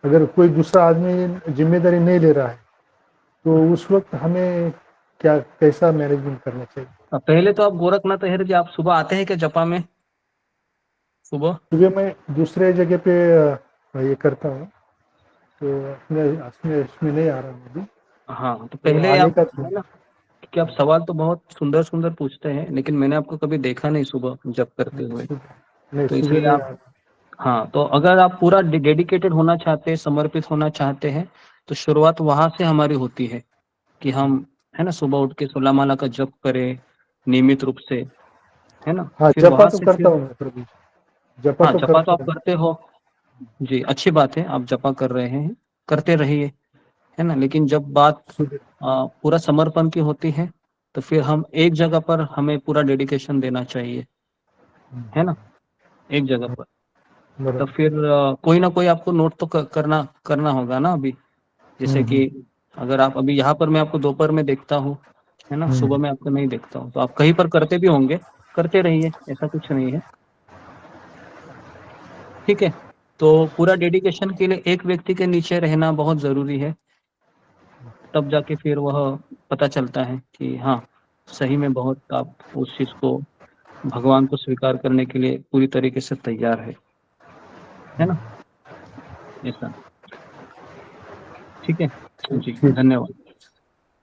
अगर कोई दूसरा आदमी जिम्मेदारी नहीं ले रहा है तो उस वक्त हमें क्या, कैसा मैनेजमेंट करना चाहिए? पहले तो आप गोरखनाथ अहिर जी, आप सुबह आते हैं क्या जपा में? सुबह मैं दूसरे जगह पे ये करता हूँ, तो इसमें नहीं आ रहा हूँ अभी। हाँ, तो तो पहले आने आप, का है ना, कि आप सवाल तो बहुत सुंदर सुंदर पूछते हैं, लेकिन मैंने आपको कभी देखा नहीं सुबह जप करते हुए, नहीं, तो सुबह इसलिए नहीं आ आप, रहा। हाँ, तो अगर आप पूरा डेडिकेटेड होना चाहते हैं, समर्पित होना चाहते हैं, तो शुरुआत वहां से हमारी होती है कि हम, है ना, सुबह उठ के 16 माला का जप करें नियमित रूप से, है ना। हाँ, फिर जपा वहां तो से करता फिर, हूँ मैं प्रभु जी, जपा हाँ, तो जपा तो करता आप हूँ। करते हो जी, अच्छी बात है, आप जपा कर रहे हैं, करते रहिए, है ना। लेकिन जब बात पूरा समर्पण की होती है, तो फिर हम एक जगह पर हमें पूरा डेडिकेशन देना चाहिए, है ना, एक जगह पर। तो फिर कोई ना कोई आपको नोट तो करना होगा ना अभी। जैसे कि अगर आप अभी यहाँ पर, मैं आपको दोपहर में देखता हूँ, है ना, सुबह में आपको नहीं देखता हूँ, तो आप कहीं पर करते भी होंगे, करते रहिए, ऐसा कुछ नहीं है। ठीक है, तो पूरा डेडिकेशन के लिए एक व्यक्ति के नीचे रहना बहुत जरूरी है, तब जाके फिर वह पता चलता है कि हाँ, सही में बहुत आप उस चीज को, भगवान को स्वीकार करने के लिए पूरी तरीके से तैयार है ना, ऐसा। ठीक है जी, धन्यवाद।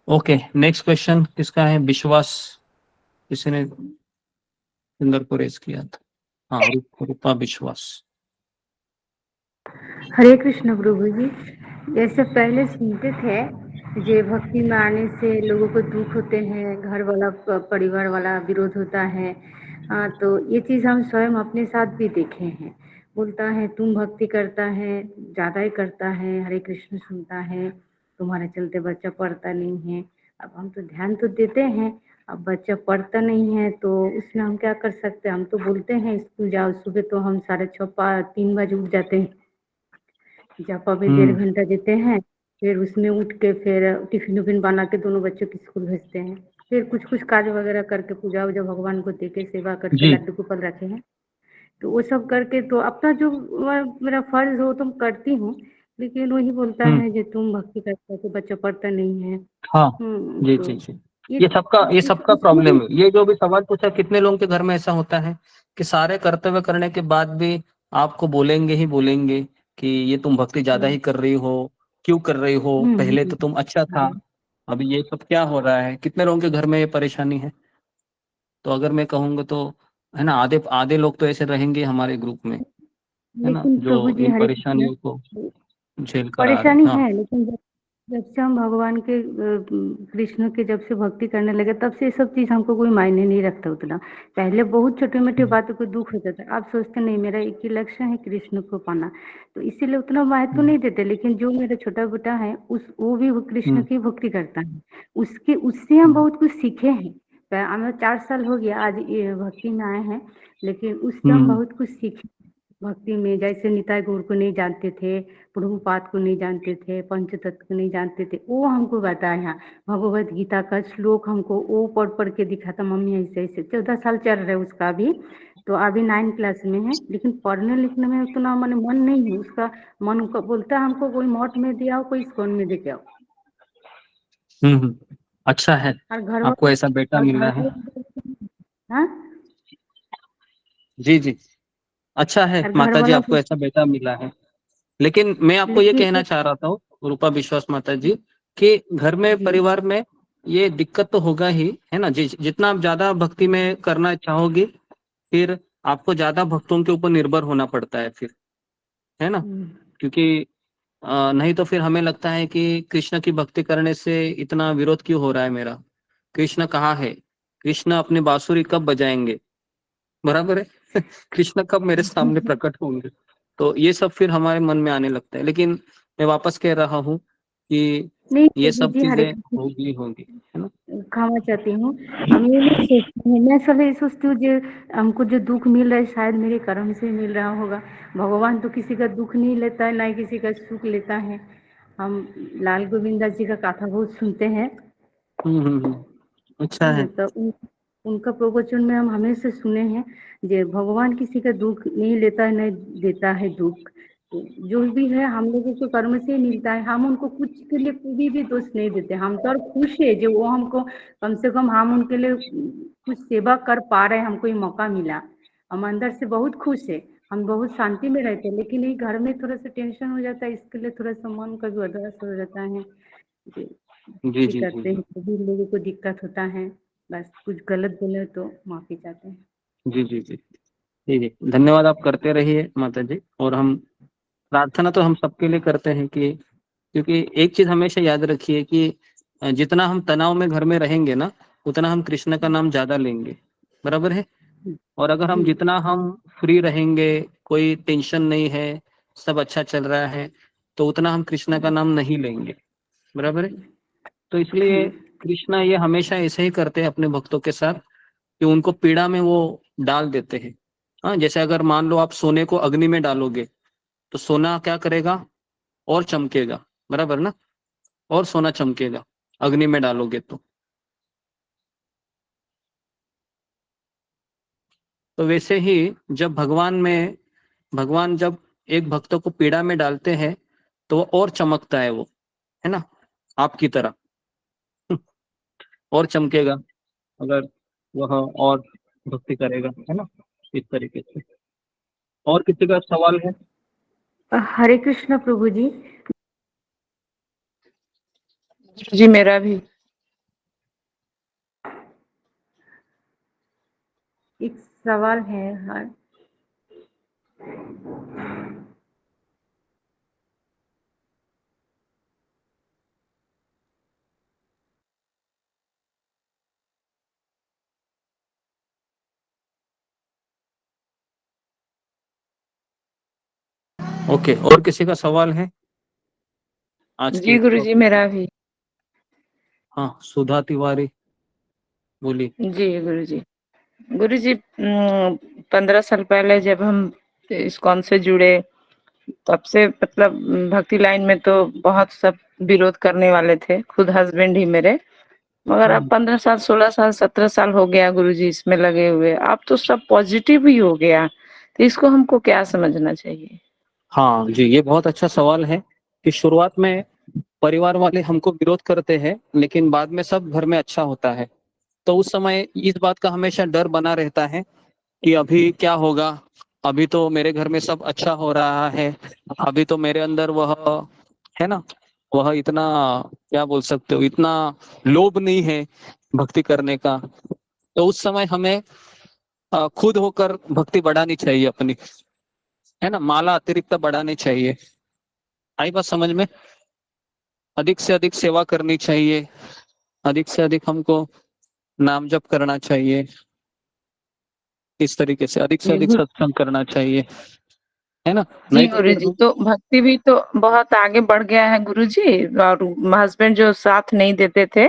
ओके, नेक्स्ट क्वेश्चन किसका है? विश्वास, किसी ने फिंगर को रेज किया था। हाँ, रूपा विश्वास। हरे कृष्ण प्रभु जी, जैसे पहले सुनते थे जे भक्ति में आने से लोगों को दुख होते हैं, घर वाला परिवार वाला विरोध होता है, तो ये चीज़ हम स्वयं अपने साथ भी देखे हैं। बोलता है तुम भक्ति करता है, ज्यादा ही करता है, हरे कृष्ण सुनता है, तुम्हारे चलते बच्चा पढ़ता नहीं है। अब हम तो ध्यान तो देते हैं, अब बच्चा पढ़ता नहीं है तो उसमें हम क्या कर सकते हैं। हम तो बोलते हैं स्कूल जाओ, सुबह तो हम 6:30 3 बजे उठ जाते हैं, जापा भी 1.5 घंटा देते हैं, फिर उसमें उठ के फिर टिफिन उफिन बना के दोनों बच्चों की स्कूल भेजते हैं, फिर कुछ कुछ कार्य वगैरह करके पूजा वूजा भगवान को दे के सेवा करके जी लड्डू गोपाल रखे हैं, तो वो सब करके तो अपना जो मेरा फर्ज हो तुम करती हूँ। लेकिन वही बोलता हम्म है जो तुम भक्ति करते हो तो बच्चा पढ़ता नहीं है। हाँ जी तो जी जी। ये ये सबका प्रॉब्लम इसमें है। ये जो भी सवाल पूछा, कितने लोगों के घर में ऐसा होता है कि सारे कर्तव्य करने के बाद भी आपको बोलेंगे ही बोलेंगे कि ये तुम भक्ति ज्यादा ही कर रही हो, क्यों कर रही हो, पहले तो तुम अच्छा था, अभी ये सब क्या हो रहा है। कितने लोगों के घर में ये परेशानी है। तो अगर मैं कहूँगा तो है ना, आधे आधे लोग तो ऐसे रहेंगे हमारे ग्रुप में, है ना, लेकिन जो प्रभु जी इन हरे कृष्ण, परेशानियों को झेल कर आ रहे हैं। परेशानी हाँ है, लेकिन जब जब से हम भगवान के कृष्ण के जब से भक्ति करने लगे तब से ये सब चीज हमको कोई मायने नहीं रखता उतना। पहले बहुत छोटे मोटे बातों को दुख होता था, आप सोचते नहीं मेरा एक ही लक्ष्य है कृष्ण को पाना, तो इसीलिए उतना महत्व नहीं देते। लेकिन जो मेरा छोटा बेटा है वो भी वो कृष्ण की भक्ति करता है, उसके उससे हम बहुत कुछ सीखे हैं। हमें 4 साल हो गया आज ये भक्ति में आए हैं, लेकिन उससे हम बहुत कुछ सीखे भक्ति में। जैसे निताई गौर को नहीं जानते थे, प्रभुपाद को नहीं जानते थे, पंचतत्व को नहीं जानते थे, वो हमको बताया। भगवत गीता का श्लोक हमको वो पढ़ पढ़ के दिखाता, मम्मी ऐसे ऐसे। 14 साल चल रहा है उसका भी, तो अभी 9 क्लास में है, लेकिन पढ़ने लिखने में उतना मन नहीं है उसका। मन को बोलता है हमको कोई मठ में दिया हो, कोई स्कूल में दे के आओ। अच्छा है, और घर आपको वाले ऐसा बेटा और मिला घर है। वाले हाँ, जी जी, अच्छा है और घर माता जी, वाला आपको ऐसा बेटा मिला है। लेकिन मैं आपको ये लेकिन कहना चाह रहा था, रूपा विश्वास माता जी, कि घर में परिवार में ये दिक्कत तो होगा ही, है ना। जितना आप ज्यादा भक्ति में करना चाहोगे, फिर आपको ज्यादा भक्तों के ऊपर निर्भर होना पड़ता है फिर, है ना। क्योंकि नहीं तो फिर हमें लगता है कि कृष्ण की भक्ति करने से इतना विरोध क्यों हो रहा है मेरा, कृष्ण कहाँ है, कृष्ण अपनी बांसुरी कब बजाएंगे, बराबर है। कृष्ण कब मेरे सामने प्रकट होंगे। तो ये सब फिर हमारे मन में आने लगता है। लेकिन मैं वापस कह रहा हूँ कि नहीं ये प्रभु सब जी हरे चीजें कृष्ण, होगी होगी, है ना। क्षमा चाहती हूँ। हम ये नहीं सोचती हूँ, मैं सब ये सोचती हूँ जो हमको जो दुख मिल रहा है शायद मेरे कर्म से मिल रहा होगा। भगवान तो किसी का दुख नहीं लेता है, ना ही किसी का सुख लेता है। हम लाल गोविंदा जी का गाथा बहुत सुनते हैं। अच्छा है। तो उनका प्रवचन में हम हमेशा सुने हैं जो भगवान किसी का दुख नहीं लेता है, नहीं देता है दुख। तो जो भी है हम लोगों को कर्म से ही मिलता है, हम उनको कुछ के लिए कोई भी दोष नहीं देते। हम तो और खुश है जो वो हमको कम से कम हम उनके लिए कुछ सेवा कर पा रहे हैं, हमको ये मौका मिला। हम अंदर से बहुत खुश है, हम बहुत शांति में रहते हैं। लेकिन ये घर में थोड़ा सा टेंशन हो जाता है, इसके लिए थोड़ा सा मन का भी उदास हो जाता है। जी भक्ति जी जी करते जी हैं तो भी लोगों को दिक्कत होता है, बस कुछ गलत बोले तो माफी चाहते हैं। जी जी जी जी जी, धन्यवाद। आप करते रहिए माता जी। और हम प्रार्थना तो हम सबके लिए करते हैं कि, क्योंकि एक चीज हमेशा याद रखिए कि जितना हम तनाव में घर में रहेंगे ना, उतना हम कृष्ण का नाम ज्यादा लेंगे, बराबर है। और अगर हम जितना हम फ्री रहेंगे, कोई टेंशन नहीं है, सब अच्छा चल रहा है, तो उतना हम कृष्ण का नाम नहीं लेंगे, बराबर है। तो इसलिए कृष्णा ये हमेशा ऐसे ही करते हैं अपने भक्तों के साथ कि उनको पीड़ा में वो डाल देते हैं। हाँ, जैसे अगर मान लो आप सोने को अग्नि में डालोगे तो सोना क्या करेगा, और चमकेगा, बराबर ना, और सोना चमकेगा अग्नि में डालोगे तो वैसे ही जब भगवान जब एक भक्त को पीड़ा में डालते हैं तो वो और चमकता है, वो, है ना, आपकी तरह और चमकेगा अगर वह और भक्ति करेगा, है ना, इस तरीके से। और किसी का सवाल है। हरे कृष्ण प्रभु जी। जी मेरा भी। एक सवाल है। हाँ, ओके, और किसी का सवाल है आज जी के? गुरुजी, मेरा भी। हाँ, सुधा तिवारी बोलिए। जी गुरुजी। गुरुजी, 15 साल पहले जब हम इस्कॉन से जुड़े, तब से मतलब भक्ति लाइन में तो बहुत सब विरोध करने वाले थे, खुद हस्बैंड ही मेरे। मगर अब 15 साल, 16 साल, 17 साल हो गया गुरुजी इसमें लगे हुए, अब तो सब पॉजिटिव ही हो गया। तो इसको हमको क्या समझना चाहिए? हाँ जी, ये बहुत अच्छा सवाल है कि शुरुआत में परिवार वाले हमको विरोध करते हैं, लेकिन बाद में सब घर में अच्छा होता है। तो उस समय इस बात का हमेशा डर बना रहता है कि अभी क्या होगा, अभी तो मेरे घर में सब अच्छा हो रहा है, अभी तो मेरे अंदर वह है ना, वह इतना क्या बोल सकते हो, इतना लोभ नहीं है भक्ति करने का। तो उस समय हमें खुद होकर भक्ति बढ़ानी चाहिए अपनी, है ना, माला अतिरिक्त बढ़ानी चाहिए। आई बात समझ में? अधिक से अधिक सेवा करनी चाहिए, अधिक से अधिक हमको नाम जप करना चाहिए, इस तरीके से अधिक से जी अधिक सत्संग करना चाहिए, है ना? जी नहीं तो फिर गुरुजी, तो भक्ति भी तो बहुत आगे बढ़ गया है गुरुजी। और हस्बैंड जो साथ नहीं देते थे,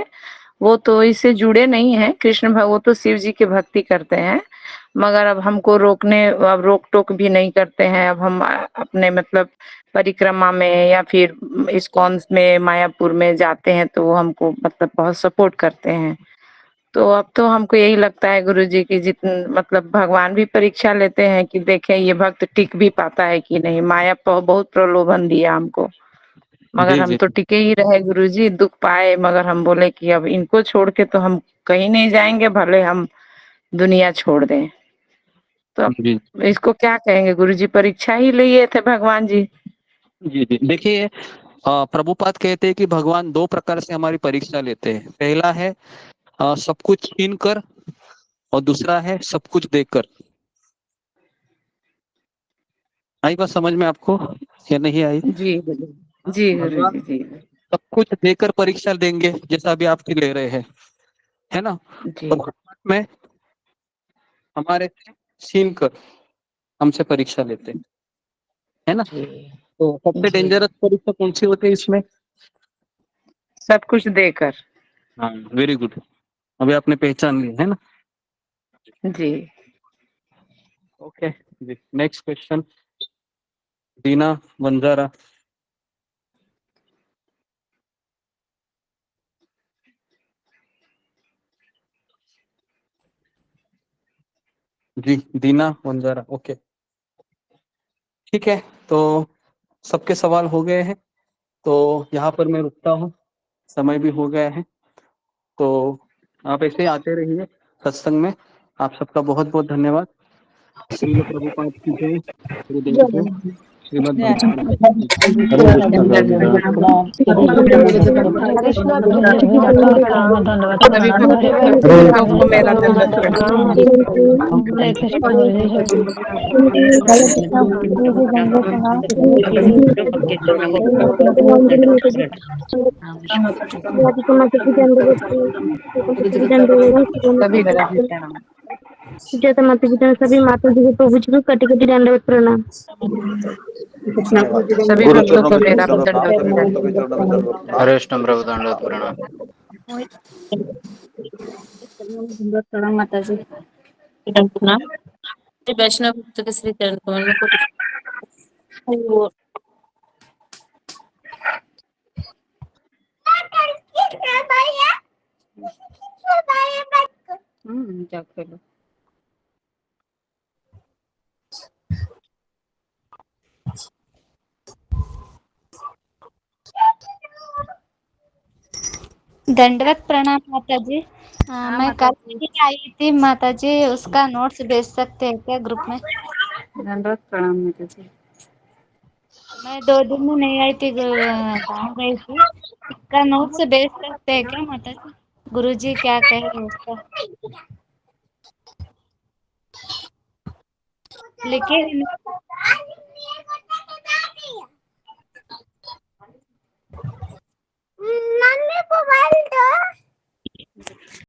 वो तो इससे जुड़े नहीं हैं। कृष्ण वो तो शिव जी की भक्ति करते हैं, मगर अब हमको अब रोक टोक भी नहीं करते हैं। अब हम अपने मतलब परिक्रमा में या फिर इस्कॉन में मायापुर में जाते हैं, तो वो हमको मतलब बहुत सपोर्ट करते हैं। तो अब तो हमको यही लगता है गुरुजी की मतलब भगवान भी परीक्षा लेते हैं कि देखें ये भक्त टिक भी पाता है कि नहीं। माया बहुत प्रलोभन दिया हमको, मगर जी हम जी तो टिके ही रहे गुरुजी, दुख पाए। मगर हम बोले कि अब इनको छोड़ के तो हम कहीं नहीं जाएंगे, भले हम दुनिया छोड़ दें। तो जी अब इसको क्या कहेंगे गुरुजी, परीक्षा ही लिए थे भगवान जी। जी जी, देखिए, प्रभुपाद कहते हैं कि भगवान दो प्रकार से हमारी परीक्षा लेते हैं। पहला है सब कुछ छीन कर, और दूसरा है सब कुछ देकर। आई बात समझ में आपको या नहीं आई? जी गुरु जी, भगवान गुरुजी जी। सब कुछ देकर परीक्षा लेंगे, जैसा अभी आपकी ले रहे हैं, है ना? जी और भगवान में हमारे से छीन कर हमसे परीक्षा लेते हैं, है ना? जी तो सबसे जी, डेंजरस परीक्षा कौन सी होती है इसमें? सब कुछ देकर। हाँ, वेरी गुड, अभी आपने पहचान ली, है ना? जी ओके जी, नेक्स्ट क्वेश्चन, दीना वंजारा। जी, दीना वंजारा, ओके, ठीक है। तो सबके सवाल हो गए हैं, तो यहाँ पर मैं रुकता हूँ, समय भी हो गया है। तो आप ऐसे ही आते रहिए सत्संग में। आप सबका बहुत बहुत धन्यवाद। श्रील प्रभुपाद की जय, गुरुदेव जय, श्रीमद् भगवद गीता हरे कृष्ण प्रभु हरे कृष्णा हरे गुरुजी कृष्ण दंडवत गुरुजी, प्रणाम। दंडवत सभी प्रणाम। भक्तों हरे हरे को मेरा दंडवत प्रणाम। हरे कृष्ण गुरुजी, हरे कृष्ण गुरुजी, दंडवत प्रणाम। सभी को सुजाता माता पिता सभी माता जी को प्रभु जी को कटी कटी दंडवत प्रणाम। धन्यवाद। सभी गुरु भक्तों चरणों को में मेरा दंडवत प्रणाम, दंडवत सभी भक्तों के चरणों में दंडवत प्रणाम। हरे कृष्ण प्रभु दंडवत प्रणाम। प्रणाम माता जी, प्रणाम। श्री वैष्णव भक्त के श्री चरण कमल में कोटि क्या करो। दंडवत प्रणाम माता जी। मैं कल ही आई थी माता जी, उसका नोट्स भेज सकते हैं क्या ग्रुप में? दंडवत प्रणाम माता जी। मैं 2 दिन में नहीं आई थी, गाँव गई थी। इसका नोट्स भेज सकते हैं क्या माता जी? गुरुजी क्या कहे उसका लिखे हैं